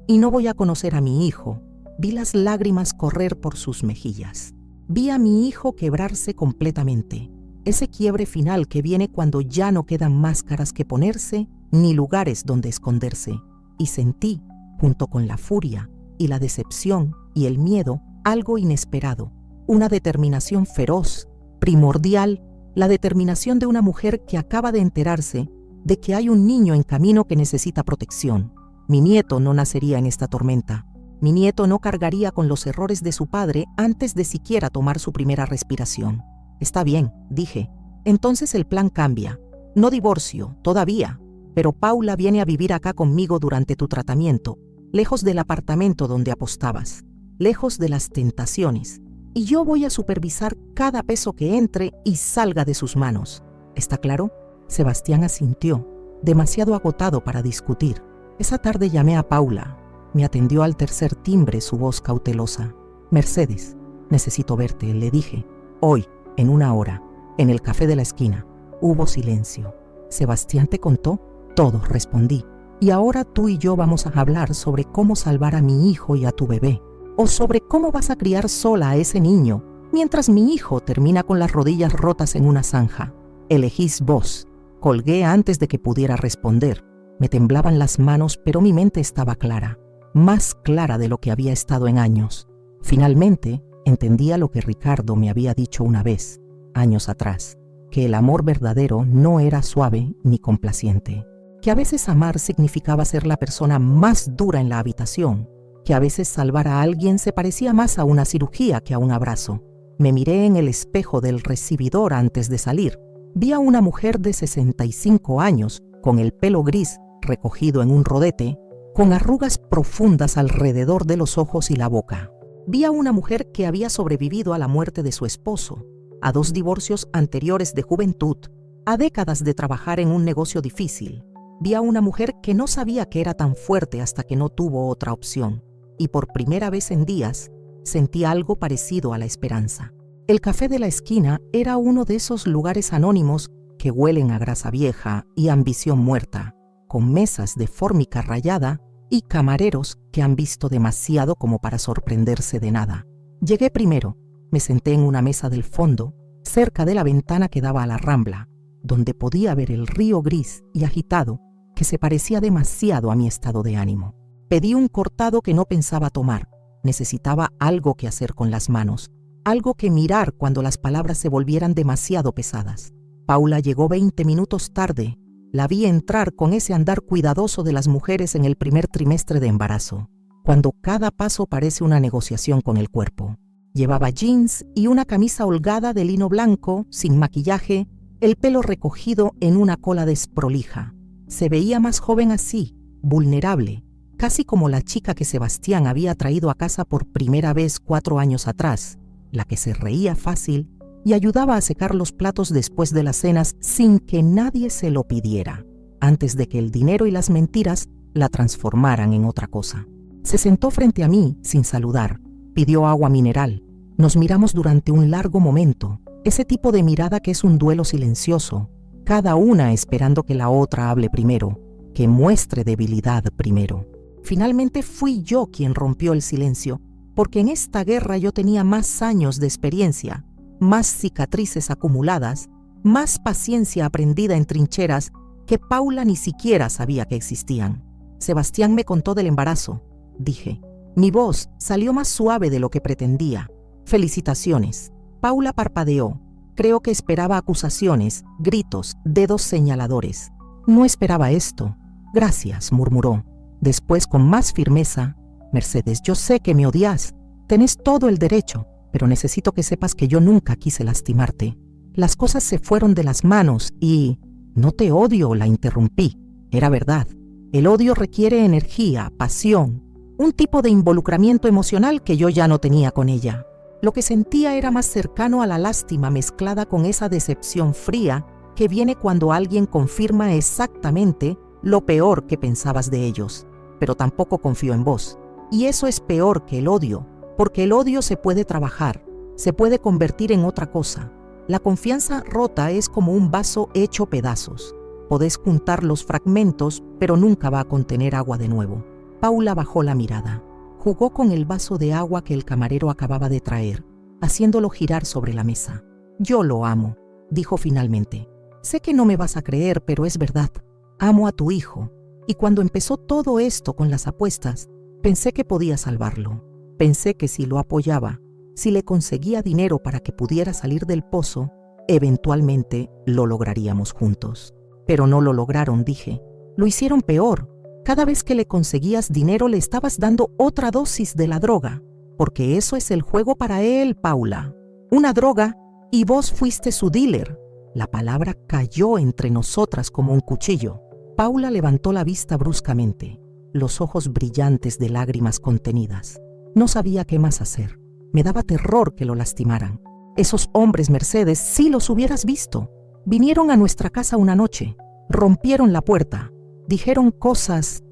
y no voy a conocer a mi hijo. Vi las lágrimas correr por sus mejillas. Vi a mi hijo quebrarse completamente. Ese quiebre final que viene cuando ya no quedan máscaras que ponerse ni lugares donde esconderse. Y sentí, junto con la furia y la decepción y el miedo, algo inesperado. Una determinación feroz, primordial, la determinación de una mujer que acaba de enterarse de que hay un niño en camino que necesita protección. Mi nieto no nacería en esta tormenta. Mi nieto no cargaría con los errores de su padre antes de siquiera tomar su primera respiración. Está bien, dije. Entonces el plan cambia. No divorcio, todavía. Pero Paula viene a vivir acá conmigo durante tu tratamiento, lejos del apartamento donde apostabas, lejos de las tentaciones. Y yo voy a supervisar cada peso que entre y salga de sus manos. ¿Está claro? Sebastián asintió, demasiado agotado para discutir. Esa tarde llamé a Paula. Me atendió al tercer timbre su voz cautelosa. Mercedes, necesito verte, le dije. Hoy, en 1 hora, en el café de la esquina. Hubo silencio. ¿Sebastián te contó? Todo, respondí. Y ahora tú y yo vamos a hablar sobre cómo salvar a mi hijo y a tu bebé. O sobre cómo vas a criar sola a ese niño, mientras mi hijo termina con las rodillas rotas en una zanja. Elegís vos. Colgué antes de que pudiera responder. Me temblaban las manos, pero mi mente estaba clara. Más clara de lo que había estado en años. Finalmente, entendía lo que Ricardo me había dicho una vez, años atrás, que el amor verdadero no era suave ni complaciente, que a veces amar significaba ser la persona más dura en la habitación, que a veces salvar a alguien se parecía más a una cirugía que a un abrazo. Me miré en el espejo del recibidor antes de salir. Vi a una mujer de 65 años, con el pelo gris recogido en un rodete, con arrugas profundas alrededor de los ojos y la boca. Vi a una mujer que había sobrevivido a la muerte de su esposo, a 2 divorcios anteriores de juventud, a décadas de trabajar en un negocio difícil. Vi a una mujer que no sabía que era tan fuerte hasta que no tuvo otra opción. Y por primera vez en días, sentí algo parecido a la esperanza. El café de la esquina era uno de esos lugares anónimos que huelen a grasa vieja y ambición muerta, con mesas de fórmica rayada y camareros que han visto demasiado como para sorprenderse de nada. Llegué primero, me senté en una mesa del fondo, cerca de la ventana que daba a la Rambla, donde podía ver el río gris y agitado que se parecía demasiado a mi estado de ánimo. Pedí un cortado que no pensaba tomar. Necesitaba algo que hacer con las manos, algo que mirar cuando las palabras se volvieran demasiado pesadas. Paula llegó 20 minutos tarde. La vi entrar con ese andar cuidadoso de las mujeres en el primer trimestre de embarazo, cuando cada paso parece una negociación con el cuerpo. Llevaba jeans y una camisa holgada de lino blanco, sin maquillaje, el pelo recogido en una cola desprolija. Se veía más joven así, vulnerable, casi como la chica que Sebastián había traído a casa por primera vez 4 años atrás, la que se reía fácil y ayudaba a secar los platos después de las cenas sin que nadie se lo pidiera, antes de que el dinero y las mentiras la transformaran en otra cosa. Se sentó frente a mí sin saludar, pidió agua mineral. Nos miramos durante un largo momento, ese tipo de mirada que es un duelo silencioso, cada una esperando que la otra hable primero, que muestre debilidad primero. Finalmente fui yo quien rompió el silencio, porque en esta guerra yo tenía más años de experiencia, más cicatrices acumuladas, más paciencia aprendida en trincheras que Paula ni siquiera sabía que existían. Sebastián me contó del embarazo, dije. Mi voz salió más suave de lo que pretendía. Felicitaciones. Paula parpadeó. Creo que esperaba acusaciones, gritos, dedos señaladores. No esperaba esto. Gracias, murmuró. Después, con más firmeza, Mercedes, yo sé que me odias. Tenés todo el derecho, pero necesito que sepas que yo nunca quise lastimarte. Las cosas se fueron de las manos y... No te odio, la interrumpí. Era verdad. El odio requiere energía, pasión, un tipo de involucramiento emocional que yo ya no tenía con ella. Lo que sentía era más cercano a la lástima mezclada con esa decepción fría que viene cuando alguien confirma exactamente lo peor que pensabas de ellos. Pero tampoco confío en vos. Y eso es peor que el odio, porque el odio se puede trabajar, se puede convertir en otra cosa. La confianza rota es como un vaso hecho pedazos. Podés juntar los fragmentos, pero nunca va a contener agua de nuevo. Paula bajó la mirada. Jugó con el vaso de agua que el camarero acababa de traer, haciéndolo girar sobre la mesa. Yo lo amo, dijo finalmente. Sé que no me vas a creer, pero es verdad. Amo a tu hijo. Y cuando empezó todo esto con las apuestas, pensé que podía salvarlo. Pensé que si lo apoyaba, si le conseguía dinero para que pudiera salir del pozo, eventualmente lo lograríamos juntos. Pero no lo lograron, dije. Lo hicieron peor. Cada vez que le conseguías dinero le estabas dando otra dosis de la droga, porque eso es el juego para él, Paula. Una droga, y vos fuiste su dealer. La palabra cayó entre nosotras como un cuchillo. Paula levantó la vista bruscamente, los ojos brillantes de lágrimas contenidas. No sabía qué más hacer. Me daba terror que lo lastimaran. Esos hombres, Mercedes, sí los hubieras visto. Vinieron a nuestra casa una noche, rompieron la puerta, dijeron cosas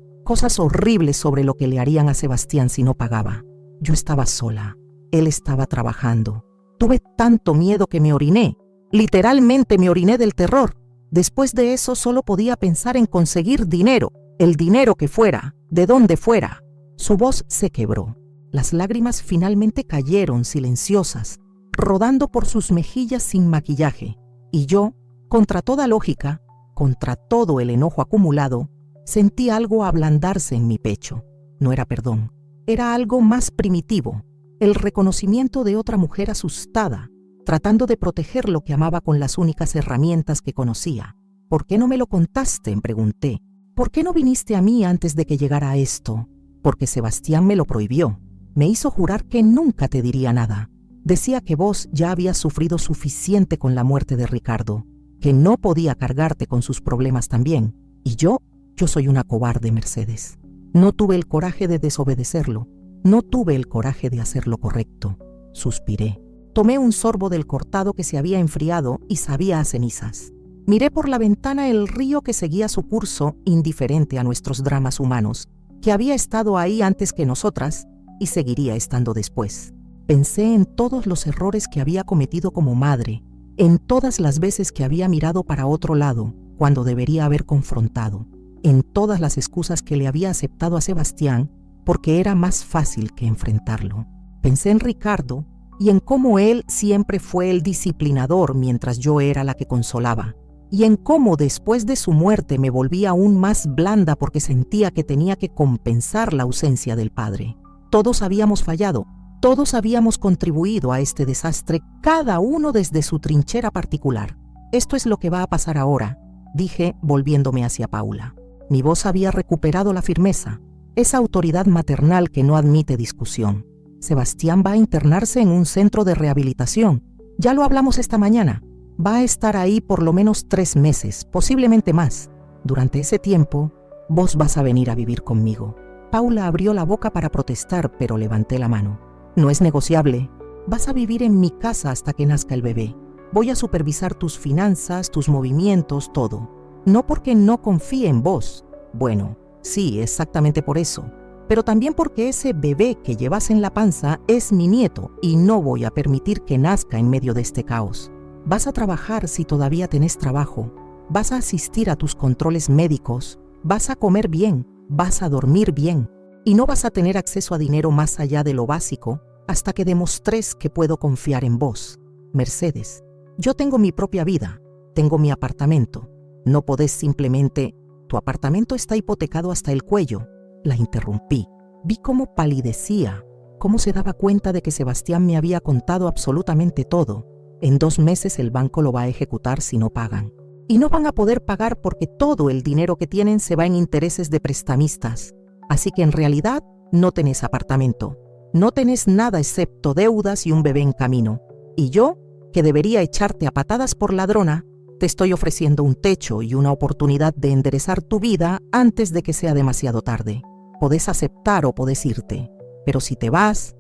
horribles sobre lo que le harían a Sebastián si no pagaba. Yo estaba sola, él estaba trabajando. Tuve tanto miedo que me oriné, literalmente me oriné del terror. Después de eso solo podía pensar en conseguir dinero, el dinero que fuera, de donde fuera. Su voz se quebró. Las lágrimas finalmente cayeron silenciosas, rodando por sus mejillas sin maquillaje. Y yo, contra toda lógica, contra todo el enojo acumulado, sentí algo ablandarse en mi pecho. No era perdón, era algo más primitivo, el reconocimiento de otra mujer asustada, tratando de proteger lo que amaba con las únicas herramientas que conocía. ¿Por qué no me lo contaste?, pregunté. ¿Por qué no viniste a mí antes de que llegara esto? Porque Sebastián me lo prohibió. Me hizo jurar que nunca te diría nada. Decía que vos ya habías sufrido suficiente con la muerte de Ricardo, que no podía cargarte con sus problemas también. Y yo soy una cobarde, Mercedes. No tuve el coraje de desobedecerlo. No tuve el coraje de hacer lo correcto. Suspiré. Tomé un sorbo del cortado que se había enfriado y sabía a cenizas. Miré por la ventana el río que seguía su curso, indiferente a nuestros dramas humanos, que había estado ahí antes que nosotras y seguiría estando después. Pensé en todos los errores que había cometido como madre, en todas las veces que había mirado para otro lado cuando debería haber confrontado, en todas las excusas que le había aceptado a Sebastián porque era más fácil que enfrentarlo. Pensé en Ricardo y en cómo él siempre fue el disciplinador mientras yo era la que consolaba, y en cómo después de su muerte me volví aún más blanda porque sentía que tenía que compensar la ausencia del padre. Todos habíamos fallado, todos habíamos contribuido a este desastre, cada uno desde su trinchera particular. Esto es lo que va a pasar ahora, dije volviéndome hacia Paula. Mi voz había recuperado la firmeza, esa autoridad maternal que no admite discusión. Sebastián va a internarse en un centro de rehabilitación. Ya lo hablamos esta mañana. Va a estar ahí por lo menos 3 meses, posiblemente más. Durante ese tiempo, vos vas a venir a vivir conmigo. Paula abrió la boca para protestar, pero levanté la mano. No es negociable. Vas a vivir en mi casa hasta que nazca el bebé. Voy a supervisar tus finanzas, tus movimientos, todo. No porque no confíe en vos. Bueno, sí, exactamente por eso. Pero también porque ese bebé que llevas en la panza es mi nieto y no voy a permitir que nazca en medio de este caos. Vas a trabajar si todavía tenés trabajo. Vas a asistir a tus controles médicos. Vas a comer bien. Vas a dormir bien. Y no vas a tener acceso a dinero más allá de lo básico hasta que demostres que puedo confiar en vos. Mercedes, yo tengo mi propia vida. Tengo mi apartamento. No podés simplemente... Tu apartamento está hipotecado hasta el cuello. La interrumpí. Vi cómo palidecía, cómo se daba cuenta de que Sebastián me había contado absolutamente todo. En 2 meses el banco lo va a ejecutar si no pagan. Y no van a poder pagar porque todo el dinero que tienen se va en intereses de prestamistas. Así que en realidad no tenés apartamento. No tenés nada excepto deudas y un bebé en camino. Y yo que debería echarte a patadas por ladrona, te estoy ofreciendo un techo y una oportunidad de enderezar tu vida antes de que sea demasiado tarde. Podés aceptar o podés irte, pero si te vas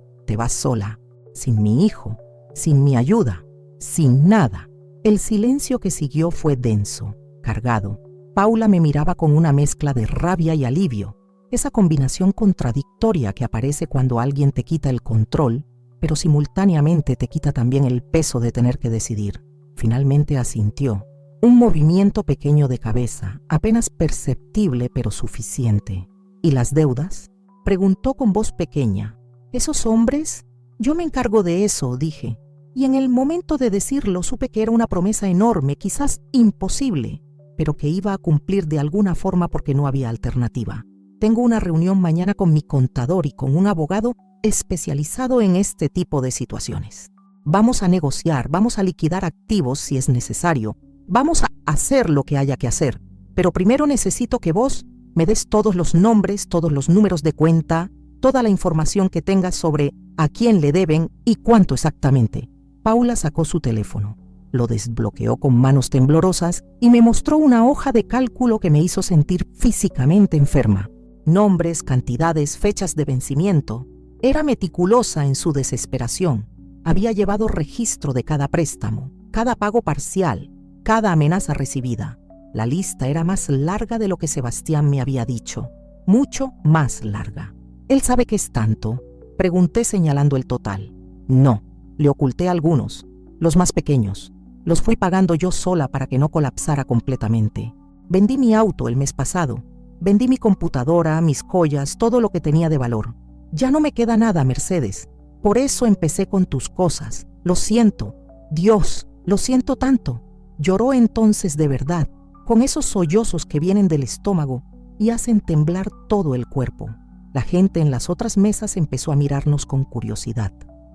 sola, sin mi hijo, sin mi ayuda, sin nada. El silencio que siguió fue denso, cargado. Paula me miraba con una mezcla de rabia y alivio, esa combinación contradictoria que aparece cuando alguien te quita el control, pero simultáneamente te quita también el peso de tener que decidir. Finalmente asintió. Un movimiento pequeño de cabeza, apenas perceptible pero suficiente. ¿Y las deudas?, preguntó con voz pequeña. ¿Esos hombres? Yo me encargo de eso, dije. Y en el momento de decirlo supe que era una promesa enorme, quizás imposible, pero que iba a cumplir de alguna forma porque no había alternativa. Tengo una reunión mañana con mi contador y con un abogado especializado en este tipo de situaciones. Vamos a negociar, vamos a liquidar activos si es necesario. Vamos a hacer lo que haya que hacer, pero primero necesito que vos me des todos los nombres, todos los números de cuenta, toda la información que tengas sobre a quién le deben y cuánto exactamente. Paula sacó su teléfono, lo desbloqueó con manos temblorosas y me mostró una hoja de cálculo que me hizo sentir físicamente enferma. Nombres, cantidades, fechas de vencimiento. Era meticulosa en su desesperación. Había llevado registro de cada préstamo, cada pago parcial, cada amenaza recibida. La lista era más larga de lo que Sebastián me había dicho, mucho más larga. ¿Él sabe qué es tanto?, pregunté señalando el total. No, le oculté algunos, los más pequeños. Los fui pagando yo sola para que no colapsara completamente. Vendí mi auto el mes pasado, vendí mi computadora, mis joyas, todo lo que tenía de valor. Ya no me queda nada, Mercedes. Por eso empecé con tus cosas. Lo siento, Dios, lo siento tanto. Lloró entonces de verdad, con esos sollozos que vienen del estómago y hacen temblar todo el cuerpo. La gente en las otras mesas empezó a mirarnos con curiosidad.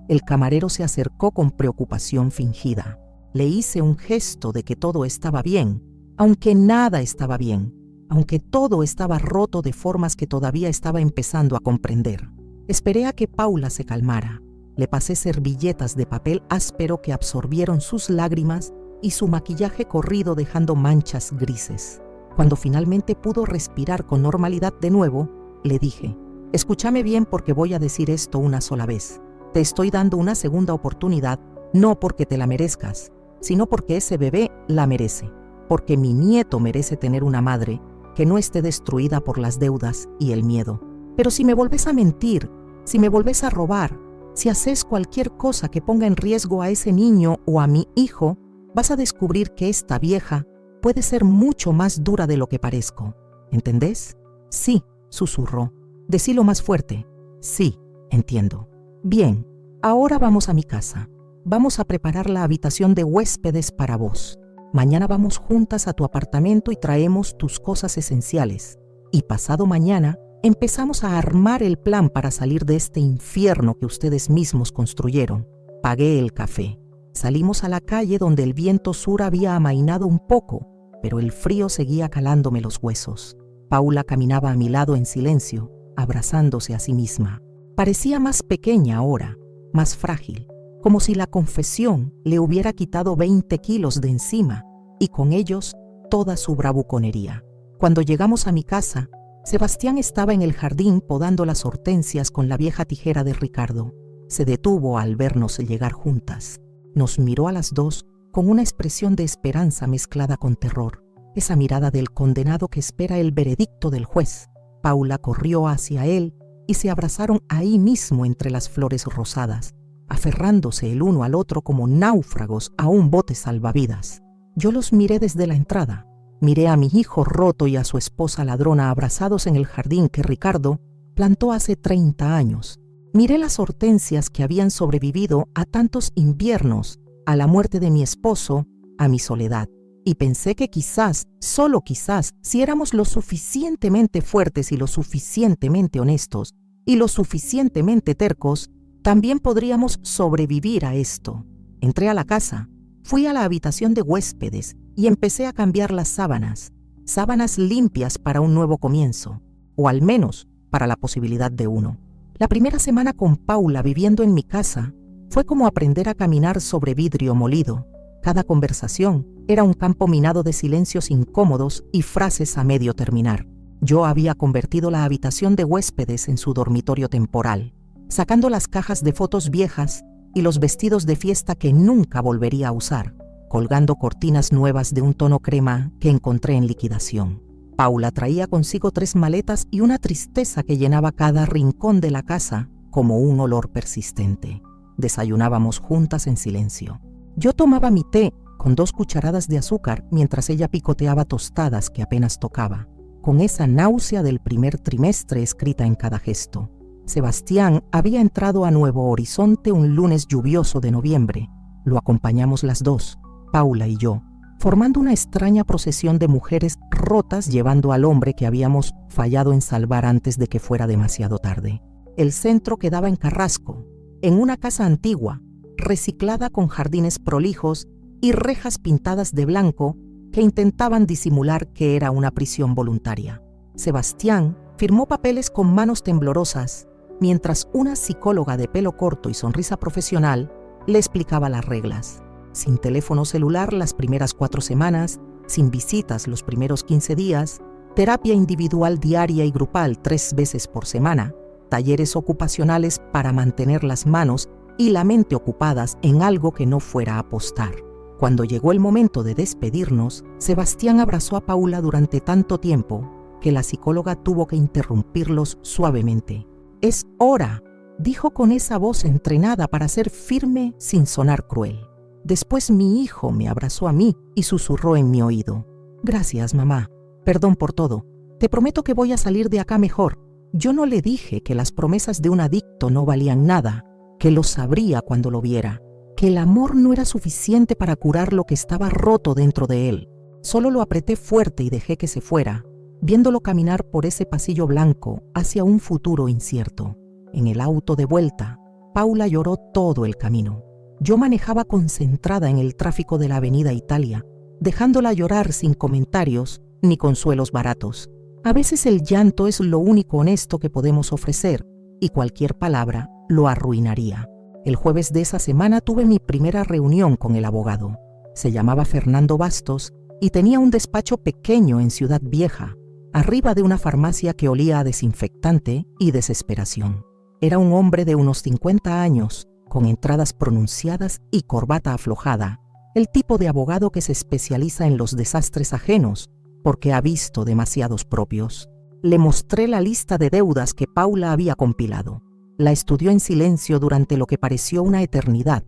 El camarero se acercó con preocupación fingida. Le hice un gesto de que todo estaba bien, aunque nada estaba bien, aunque todo estaba roto de formas que todavía estaba empezando a comprender. Esperé a que Paula se calmara. Le pasé servilletas de papel áspero que absorbieron sus lágrimas y su maquillaje corrido dejando manchas grises. Cuando finalmente pudo respirar con normalidad de nuevo, le dije: escúchame bien porque voy a decir esto una sola vez. Te estoy dando una segunda oportunidad, no porque te la merezcas, sino porque ese bebé la merece, porque mi nieto merece tener una madre que no esté destruida por las deudas y el miedo. Pero si me volvés a mentir, si me volvés a robar, si haces cualquier cosa que ponga en riesgo a ese niño o a mi hijo, vas a descubrir que esta vieja puede ser mucho más dura de lo que parezco. ¿Entendés? Sí, susurró. Decilo más fuerte. Sí, entiendo. Bien, ahora vamos a mi casa. Vamos a preparar la habitación de huéspedes para vos. Mañana vamos juntas a tu apartamento y traemos tus cosas esenciales. Y pasado mañana empezamos a armar el plan para salir de este infierno que ustedes mismos construyeron. Pagué el café. Salimos a la calle donde el viento sur había amainado un poco, pero el frío seguía calándome los huesos. Paula caminaba a mi lado en silencio, abrazándose a sí misma. Parecía más pequeña ahora, más frágil, como si la confesión le hubiera quitado 20 kilos de encima y con ellos toda su bravuconería. Cuando llegamos a mi casa, Sebastián estaba en el jardín podando las hortensias con la vieja tijera de Ricardo. Se detuvo al vernos llegar juntas. Nos miró a las dos con una expresión de esperanza mezclada con terror, esa mirada del condenado que espera el veredicto del juez. Paula corrió hacia él y se abrazaron ahí mismo entre las flores rosadas, aferrándose el uno al otro como náufragos a un bote salvavidas. Yo los miré desde la entrada. Miré a mi hijo roto y a su esposa ladrona abrazados en el jardín que Ricardo plantó hace 30 años. Miré las hortensias que habían sobrevivido a tantos inviernos, a la muerte de mi esposo, a mi soledad. Y pensé que quizás, solo quizás, si éramos lo suficientemente fuertes y lo suficientemente honestos y lo suficientemente tercos, también podríamos sobrevivir a esto. Entré a la casa, fui a la habitación de huéspedes y empecé a cambiar las sábanas limpias para un nuevo comienzo, o al menos para la posibilidad de uno. La primera semana con Paula viviendo en mi casa Fue como aprender a caminar sobre vidrio molido. Cada conversación era un campo minado de silencios incómodos y frases a medio terminar. Yo había convertido la habitación de huéspedes en su dormitorio temporal, sacando las cajas de fotos viejas y los vestidos de fiesta que nunca volvería a usar, colgando cortinas nuevas de un tono crema que encontré en liquidación. Paula traía consigo 3 maletas y una tristeza que llenaba cada rincón de la casa como un olor persistente. Desayunábamos juntas en silencio. Yo tomaba mi té con 2 cucharadas de azúcar mientras ella picoteaba tostadas que apenas tocaba, con esa náusea del primer trimestre escrita en cada gesto. Sebastián había entrado a Nuevo Horizonte un lunes lluvioso de noviembre. Lo acompañamos las 2, Paula y yo, formando una extraña procesión de mujeres rotas llevando al hombre que habíamos fallado en salvar antes de que fuera demasiado tarde. El centro quedaba en Carrasco, en una casa antigua, reciclada con jardines prolijos y rejas pintadas de blanco que intentaban disimular que era una prisión voluntaria. Sebastián firmó papeles con manos temblorosas, mientras una psicóloga de pelo corto y sonrisa profesional le explicaba las reglas. Sin teléfono celular las primeras 4 semanas, sin visitas los primeros 15 días, terapia individual diaria y grupal 3 veces por semana, talleres ocupacionales para mantener las manos y la mente ocupadas en algo que no fuera apostar. Cuando llegó el momento de despedirnos, Sebastián abrazó a Paula durante tanto tiempo que la psicóloga tuvo que interrumpirlos suavemente. «Es hora», dijo con esa voz entrenada para ser firme sin sonar cruel. Después mi hijo me abrazó a mí y susurró en mi oído. «Gracias, mamá. Perdón por todo. Te prometo que voy a salir de acá mejor». Yo no le dije que las promesas de un adicto no valían nada, que lo sabría cuando lo viera, que el amor no era suficiente para curar lo que estaba roto dentro de él. Solo lo apreté fuerte y dejé que se fuera, viéndolo caminar por ese pasillo blanco hacia un futuro incierto. En el auto de vuelta, Paula lloró todo el camino. Yo manejaba concentrada en el tráfico de la Avenida Italia, dejándola llorar sin comentarios ni consuelos baratos. A veces el llanto es lo único honesto que podemos ofrecer y cualquier palabra lo arruinaría. El jueves de esa semana tuve mi primera reunión con el abogado. Se llamaba Fernando Bastos y tenía un despacho pequeño en Ciudad Vieja, arriba de una farmacia que olía a desinfectante y desesperación. Era un hombre de unos 50 años, con entradas pronunciadas y corbata aflojada, el tipo de abogado que se especializa en los desastres ajenos, porque ha visto demasiados propios. Le mostré la lista de deudas que Paula había compilado. La estudió en silencio durante lo que pareció una eternidad,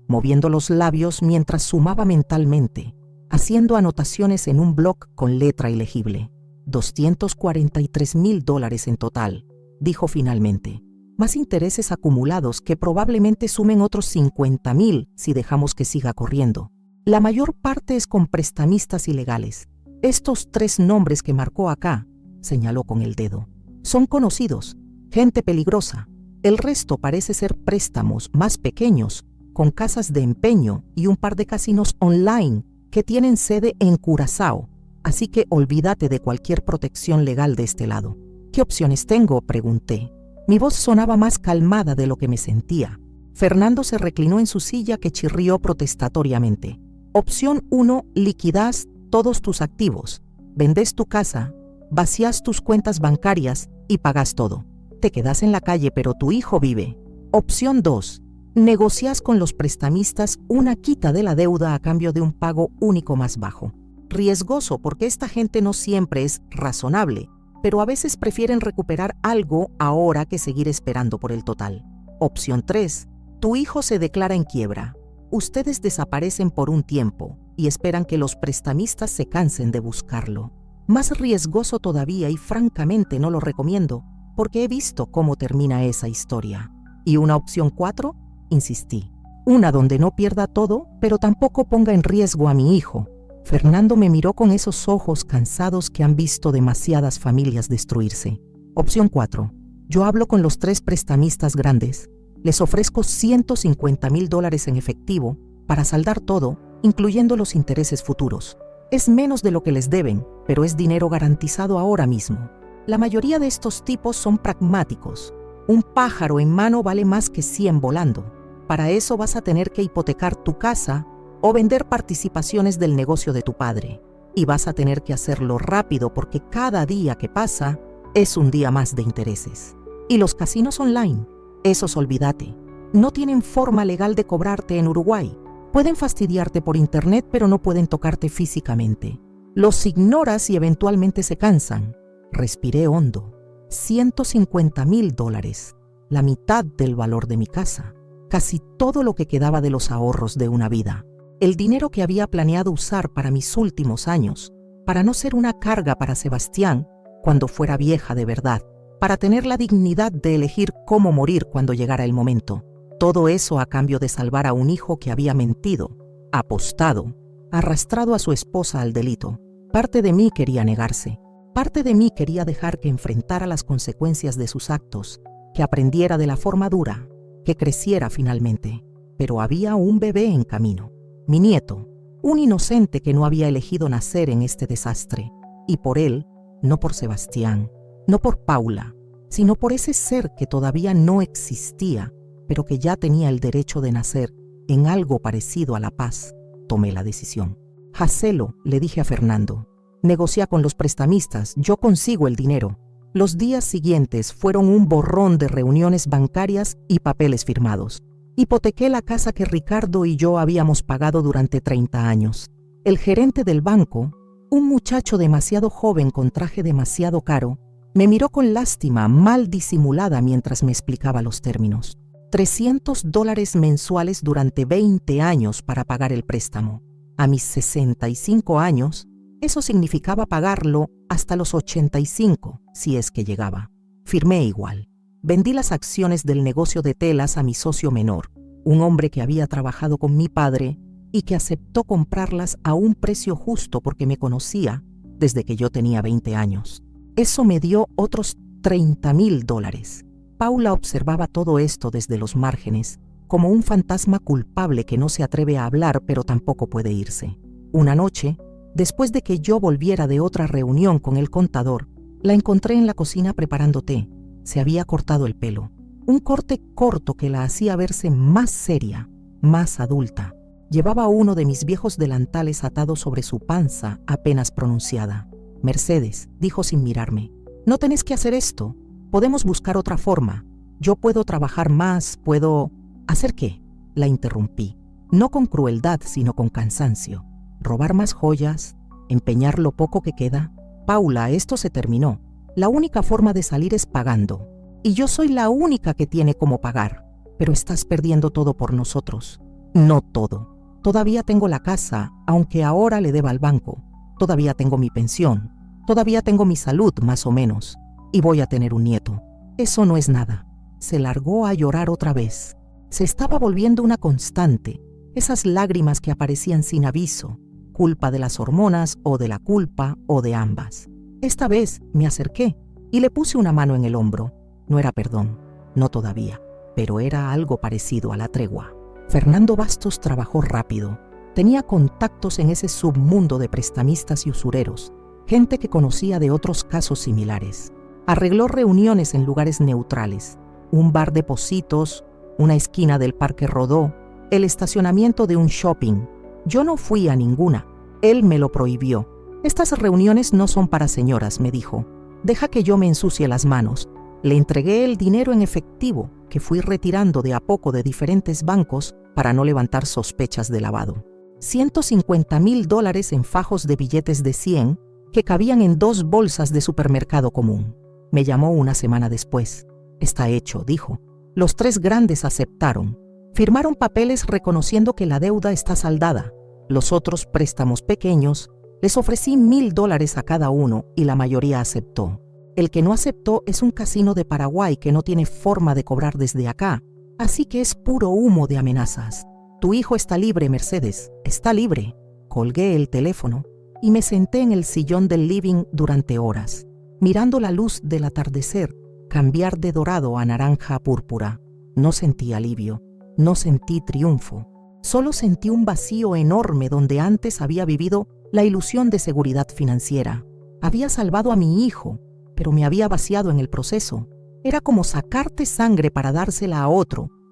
moviendo los labios mientras sumaba mentalmente, haciendo anotaciones en un bloc con letra ilegible. $243,000 en total, dijo finalmente. Más intereses acumulados que probablemente sumen otros 50,000 si dejamos que siga corriendo. La mayor parte es con prestamistas ilegales. Estos 3 nombres que marcó acá, señaló con el dedo, son conocidos, gente peligrosa. El resto parece ser préstamos más pequeños, con casas de empeño y un par de casinos online que tienen sede en Curazao, así que olvídate de cualquier protección legal de este lado. ¿Qué opciones tengo?, pregunté. Mi voz sonaba más calmada de lo que me sentía. Fernando se reclinó en su silla que chirrió protestatoriamente. Opción 1, liquidás todos tus activos, vendes tu casa, vacías tus cuentas bancarias y pagas todo. Te quedas en la calle pero tu hijo vive. Opción 2, negocias con los prestamistas una quita de la deuda a cambio de un pago único más bajo. Riesgoso porque esta gente no siempre es razonable, pero a veces prefieren recuperar algo ahora que seguir esperando por el total. Opción 3, tu hijo se declara en quiebra. Ustedes desaparecen por un tiempo y esperan que los prestamistas se cansen de buscarlo. Más riesgoso todavía y francamente no lo recomiendo porque he visto cómo termina esa historia. ¿Y una opción 4? Insistí. Una donde no pierda todo, pero tampoco ponga en riesgo a mi hijo. Fernando me miró con esos ojos cansados que han visto demasiadas familias destruirse. Opción 4. Yo hablo con los 3 prestamistas grandes. Les ofrezco $150,000 en efectivo para saldar todo, incluyendo los intereses futuros. Es menos de lo que les deben, pero es dinero garantizado ahora mismo. La mayoría de estos tipos son pragmáticos. Un pájaro en mano vale más que 100 volando. Para eso vas a tener que hipotecar tu casa o vender participaciones del negocio de tu padre. Y vas a tener que hacerlo rápido porque cada día que pasa es un día más de intereses. Y los casinos online, esos olvídate, no tienen forma legal de cobrarte en Uruguay. Pueden fastidiarte por internet, pero no pueden tocarte físicamente. Los ignoras y eventualmente se cansan. Respiré hondo. $150,000, la mitad del valor de mi casa, casi todo lo que quedaba de los ahorros de una vida. El dinero que había planeado usar para mis últimos años, para no ser una carga para Sebastián cuando fuera vieja de verdad, para tener la dignidad de elegir cómo morir cuando llegara el momento. Todo eso a cambio de salvar a un hijo que había mentido, apostado, arrastrado a su esposa al delito. Parte de mí quería negarse. Parte de mí quería dejar que enfrentara las consecuencias de sus actos, que aprendiera de la forma dura, que creciera finalmente. Pero había un bebé en camino. Mi nieto, un inocente que no había elegido nacer en este desastre. Y por él, no por Sebastián, no por Paula, sino por ese ser que todavía no existía, pero que ya tenía el derecho de nacer en algo parecido a la paz. Tomé la decisión. Hacelo, le dije a Fernando. Negocia con los prestamistas, yo consigo el dinero. Los días siguientes fueron un borrón de reuniones bancarias y papeles firmados. Hipotequé la casa que Ricardo y yo habíamos pagado durante 30 años. El gerente del banco, un muchacho demasiado joven con traje demasiado caro, me miró con lástima mal disimulada mientras me explicaba los términos. $300 mensuales durante 20 años para pagar el préstamo. A mis 65 años, eso significaba pagarlo hasta los 85, si es que llegaba. Firmé igual. Vendí las acciones del negocio de telas a mi socio menor, un hombre que había trabajado con mi padre y que aceptó comprarlas a un precio justo porque me conocía desde que yo tenía 20 años. Eso me dio otros $30,000. Paula observaba todo esto desde los márgenes, como un fantasma culpable que no se atreve a hablar pero tampoco puede irse. Una noche, después de que yo volviera de otra reunión con el contador, la encontré en la cocina preparando té. Se había cortado el pelo, un corte corto que la hacía verse más seria, más adulta. Llevaba uno de mis viejos delantales atado sobre su panza apenas pronunciada. «Mercedes», dijo sin mirarme, «no tenés que hacer esto. Podemos buscar otra forma. Yo puedo trabajar más, puedo...» «¿Hacer qué?», la interrumpí. No con crueldad, sino con cansancio. «¿Robar más joyas? ¿Empeñar lo poco que queda? Paula, esto se terminó. La única forma de salir es pagando. Y yo soy la única que tiene cómo pagar. Pero estás perdiendo todo por nosotros». «No todo. Todavía tengo la casa, aunque ahora le deba al banco. Todavía tengo mi pensión. Todavía tengo mi salud, más o menos. Y voy a tener un nieto. Eso no es nada». Se largó a llorar otra vez. Se estaba volviendo una constante. Esas lágrimas que aparecían sin aviso, culpa de las hormonas o de la culpa o de ambas. Esta vez me acerqué y le puse una mano en el hombro. No era perdón, no todavía, pero era algo parecido a la tregua. Fernando Bastos trabajó rápido. Tenía contactos en ese submundo de prestamistas y usureros, gente que conocía de otros casos similares. Arregló reuniones en lugares neutrales, un bar de Pocitos, una esquina del Parque Rodó, el estacionamiento de un shopping. Yo no fui a ninguna. Él me lo prohibió. «Estas reuniones no son para señoras», me dijo. «Deja que yo me ensucie las manos». Le entregué el dinero en efectivo que fui retirando de a poco de diferentes bancos para no levantar sospechas de lavado. $150,000 en fajos de billetes de 100 que cabían en 2 bolsas de supermercado común. Me llamó una semana después. «Está hecho», dijo. Los 3 grandes aceptaron. Firmaron papeles reconociendo que la deuda está saldada. Los otros préstamos pequeños, les ofrecí $1,000 a cada uno y la mayoría aceptó. El que no aceptó es un casino de Paraguay que no tiene forma de cobrar desde acá, así que es puro humo de amenazas. «Tu hijo está libre, Mercedes, está libre». Colgué el teléfono y me senté en el sillón del living durante horas, mirando la luz del atardecer cambiar de dorado a naranja a púrpura. No sentí alivio, no sentí triunfo, solo sentí un vacío enorme donde antes había vivido la ilusión de seguridad financiera. Había salvado a mi hijo, pero me había vaciado en el proceso. Era como sacarte sangre para dársela a otro,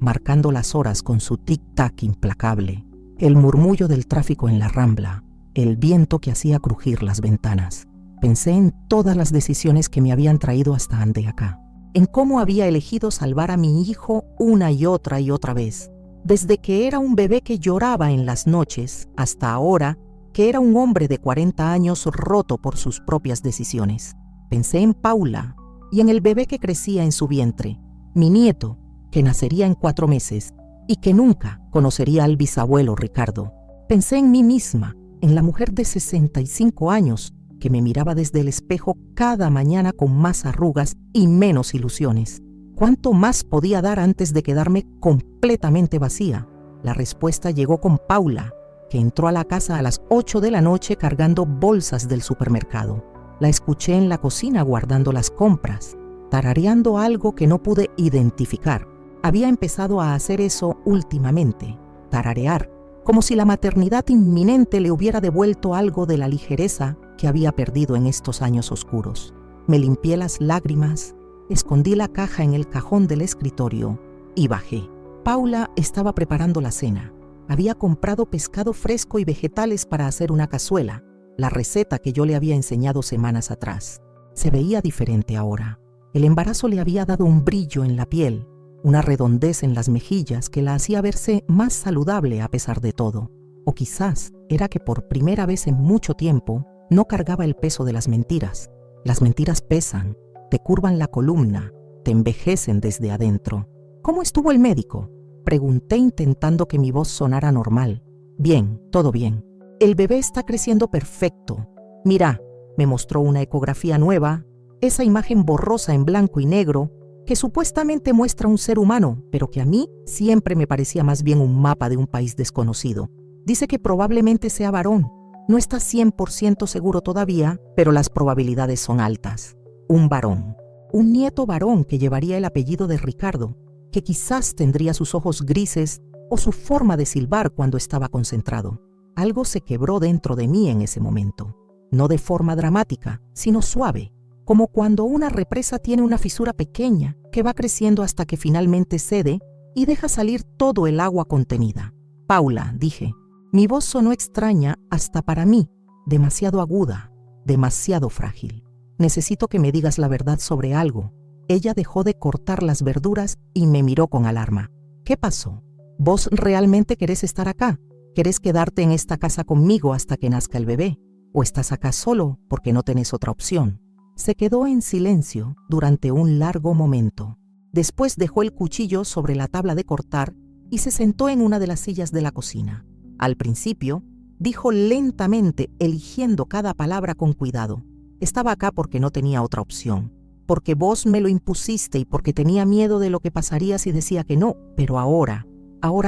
marcando las horas con su tic-tac implacable, el murmullo del tráfico en la Rambla, el viento que hacía crujir las ventanas. Pensé en todas las decisiones que me habían traído hasta ande acá, en cómo había elegido salvar a mi hijo una y otra vez, desde que era un bebé que lloraba en las noches hasta ahora que era un hombre de 40 años roto por sus propias decisiones. Pensé en Paula y en el bebé que crecía en su vientre, mi nieto, que nacería en 4 meses y que nunca conocería al bisabuelo Ricardo. Pensé en mí misma, en la mujer de 65 años que me miraba desde el espejo cada mañana con más arrugas y menos ilusiones. ¿Cuánto más podía dar antes de quedarme completamente vacía? La respuesta llegó con Paula, que entró a la casa a las 8 de la noche cargando bolsas del supermercado. La escuché en la cocina guardando las compras, tarareando algo que no pude identificar. Había empezado a hacer eso últimamente, tararear, como si la maternidad inminente le hubiera devuelto algo de la ligereza que había perdido en estos años oscuros. Me limpié las lágrimas, escondí la caja en el cajón del escritorio y bajé. Paula estaba preparando la cena. Había comprado pescado fresco y vegetales para hacer una cazuela, la receta que yo le había enseñado semanas atrás. Se veía diferente ahora. El embarazo le había dado un brillo en la piel, una redondez en las mejillas que la hacía verse más saludable a pesar de todo. O quizás era que por primera vez en mucho tiempo no cargaba el peso de las mentiras. Las mentiras pesan, te curvan la columna, te envejecen desde adentro. ¿Cómo estuvo el médico?, pregunté intentando que mi voz sonara normal. Bien, todo bien. El bebé está creciendo perfecto. Mira, me mostró una ecografía nueva, esa imagen borrosa en blanco y negro que supuestamente muestra un ser humano, pero que a mí siempre me parecía más bien un mapa de un país desconocido. Dice que probablemente sea varón. No está 100% seguro todavía, pero las probabilidades son altas. Un varón. Un nieto varón que llevaría el apellido de Ricardo, que quizás tendría sus ojos grises o su forma de silbar cuando estaba concentrado. Algo se quebró dentro de mí en ese momento, no de forma dramática, sino suave, como cuando una represa tiene una fisura pequeña que va creciendo hasta que finalmente cede y deja salir todo el agua contenida. Paula, dije. Mi voz sonó extraña hasta para mí, demasiado aguda, demasiado frágil. Necesito que me digas la verdad sobre algo. Ella dejó de cortar las verduras y me miró con alarma. ¿Qué pasó? ¿Vos realmente querés estar acá? ¿Querés quedarte en esta casa conmigo hasta que nazca el bebé? ¿O estás acá solo porque no tenés otra opción? Se quedó en silencio durante un largo momento. Después dejó el cuchillo sobre la tabla de cortar y se sentó en una de las sillas de la cocina. Al principio, dijo lentamente, eligiendo cada palabra con cuidado. Estaba acá porque no tenía otra opción. Porque vos me lo impusiste y porque tenía miedo de lo que pasaría si decía que no, pero ahora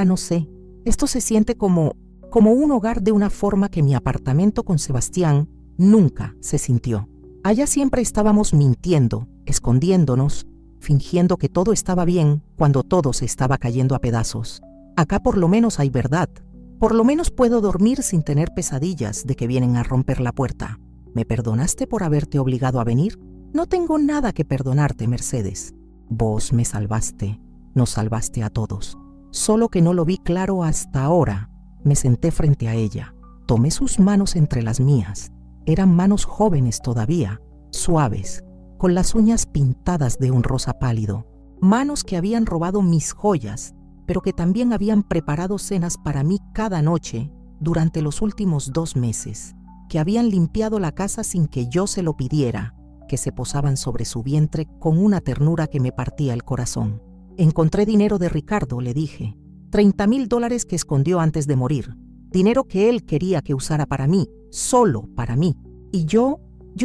no sé. Esto se siente como un hogar de una forma que mi apartamento con Sebastián nunca se sintió. Allá siempre estábamos mintiendo, escondiéndonos, fingiendo que todo estaba bien cuando todo se estaba cayendo a pedazos. Acá por lo menos hay verdad. Por lo menos puedo dormir sin tener pesadillas de que vienen a romper la puerta. ¿Me perdonaste por haberte obligado a venir? No tengo nada que perdonarte, Mercedes. Vos me salvaste, nos salvaste a todos. Solo que no lo vi claro hasta ahora. Me senté frente a ella. Tomé sus manos entre las mías. Eran manos jóvenes todavía, suaves, con las uñas pintadas de un rosa pálido. Manos que habían robado mis joyas, pero que también habían preparado cenas para mí cada noche durante los últimos 2 meses, que habían limpiado la casa sin que yo se lo pidiera, que se posaban sobre su vientre con una ternura que me partía el corazón. Encontré dinero de Ricardo, le dije. $30,000 que escondió antes de morir. Dinero que él quería que usara para mí, solo para mí. Y yo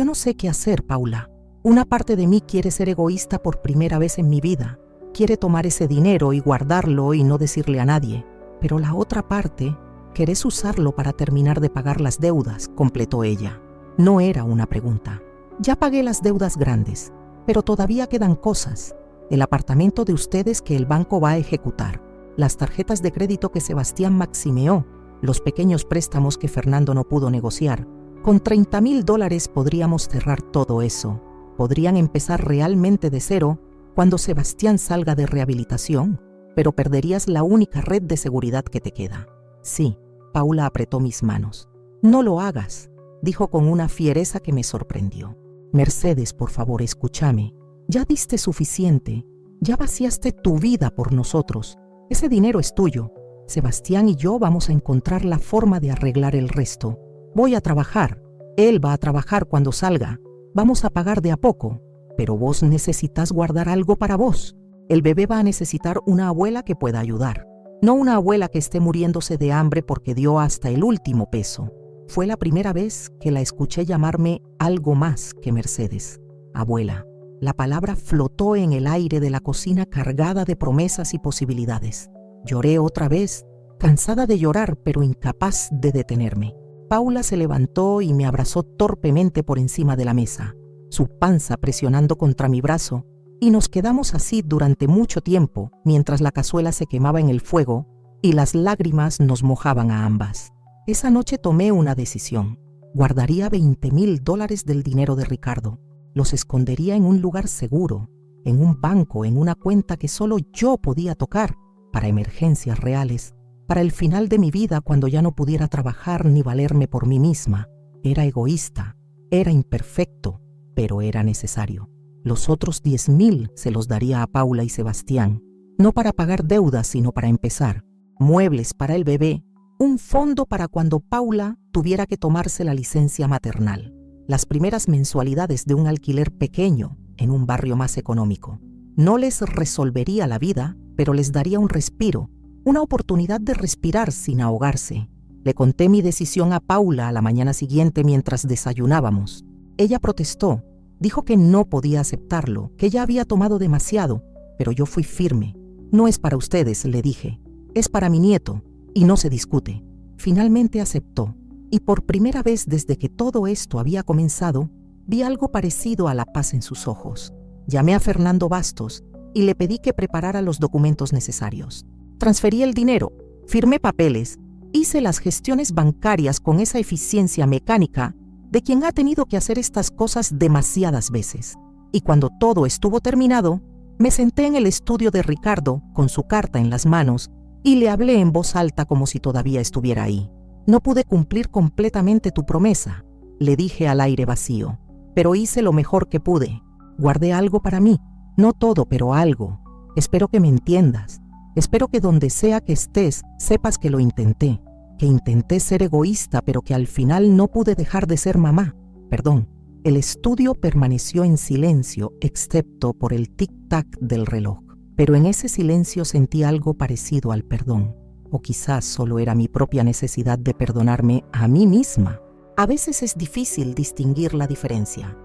no sé qué hacer, Paula. Una parte de mí quiere ser egoísta por primera vez en mi vida. Quiere tomar ese dinero y guardarlo y no decirle a nadie. Pero la otra parte, querés usarlo para terminar de pagar las deudas, completó ella. No era una pregunta. Ya pagué las deudas grandes, pero todavía quedan cosas. El apartamento de ustedes que el banco va a ejecutar, las tarjetas de crédito que Sebastián maximeó, los pequeños préstamos que Fernando no pudo negociar. Con $30,000 podríamos cerrar todo eso. Podrían empezar realmente de cero cuando Sebastián salga de rehabilitación. pero perderías la única red de seguridad que te queda. Sí, Paula apretó mis manos. No lo hagas, dijo con una fiereza que me sorprendió. Mercedes, por favor, escúchame. Ya diste suficiente. Ya vaciaste tu vida por nosotros. Ese dinero es tuyo. Sebastián y yo vamos a encontrar la forma de arreglar el resto. Voy a trabajar. Él va a trabajar cuando salga. Vamos a pagar de a poco. Pero vos necesitas guardar algo para vos. El bebé va a necesitar una abuela que pueda ayudar. No una abuela que esté muriéndose de hambre porque dio hasta el último peso. Fue la primera vez que la escuché llamarme algo más que Mercedes. Abuela. La palabra flotó en el aire de la cocina cargada de promesas y posibilidades. Lloré otra vez, cansada de llorar pero incapaz de detenerme. Paula se levantó y me abrazó torpemente por encima de la mesa, su panza presionando contra mi brazo, y nos quedamos así durante mucho tiempo mientras la cazuela se quemaba en el fuego y las lágrimas nos mojaban a ambas. Esa noche tomé una decisión. Guardaría $20,000 del dinero de Ricardo. Los escondería en un lugar seguro, en un banco, en una cuenta que solo yo podía tocar, para emergencias reales, para el final de mi vida cuando ya no pudiera trabajar ni valerme por mí misma. Era egoísta, era imperfecto, pero era necesario. Los otros 10,000 se los daría a Paula y Sebastián, no para pagar deudas, sino para empezar. Muebles para el bebé, un fondo para cuando Paula tuviera que tomarse la licencia maternal. Las primeras mensualidades de un alquiler pequeño en un barrio más económico. No les resolvería la vida, pero les daría un respiro, una oportunidad de respirar sin ahogarse. Le conté mi decisión a Paula a la mañana siguiente mientras desayunábamos. Ella protestó, dijo que no podía aceptarlo, que ya había tomado demasiado, pero yo fui firme. No es para ustedes, le dije, es para mi nieto, y no se discute. Finalmente aceptó. Y por primera vez desde que todo esto había comenzado, vi algo parecido a la paz en sus ojos. Llamé a Fernando Bastos y le pedí que preparara los documentos necesarios. Transferí el dinero, firmé papeles, hice las gestiones bancarias con esa eficiencia mecánica de quien ha tenido que hacer estas cosas demasiadas veces. Y cuando todo estuvo terminado, me senté en el estudio de Ricardo con su carta en las manos y le hablé en voz alta como si todavía estuviera ahí. No pude cumplir completamente tu promesa, le dije al aire vacío, pero hice lo mejor que pude. Guardé algo para mí, no todo, pero algo. Espero que me entiendas. Espero que donde sea que estés, sepas que lo intenté, que intenté ser egoísta, pero que al final no pude dejar de ser mamá. Perdón. El estudio permaneció en silencio, excepto por el tic-tac del reloj. Pero en ese silencio sentí algo parecido al perdón. O quizás solo era mi propia necesidad de perdonarme a mí misma. A veces es difícil distinguir la diferencia.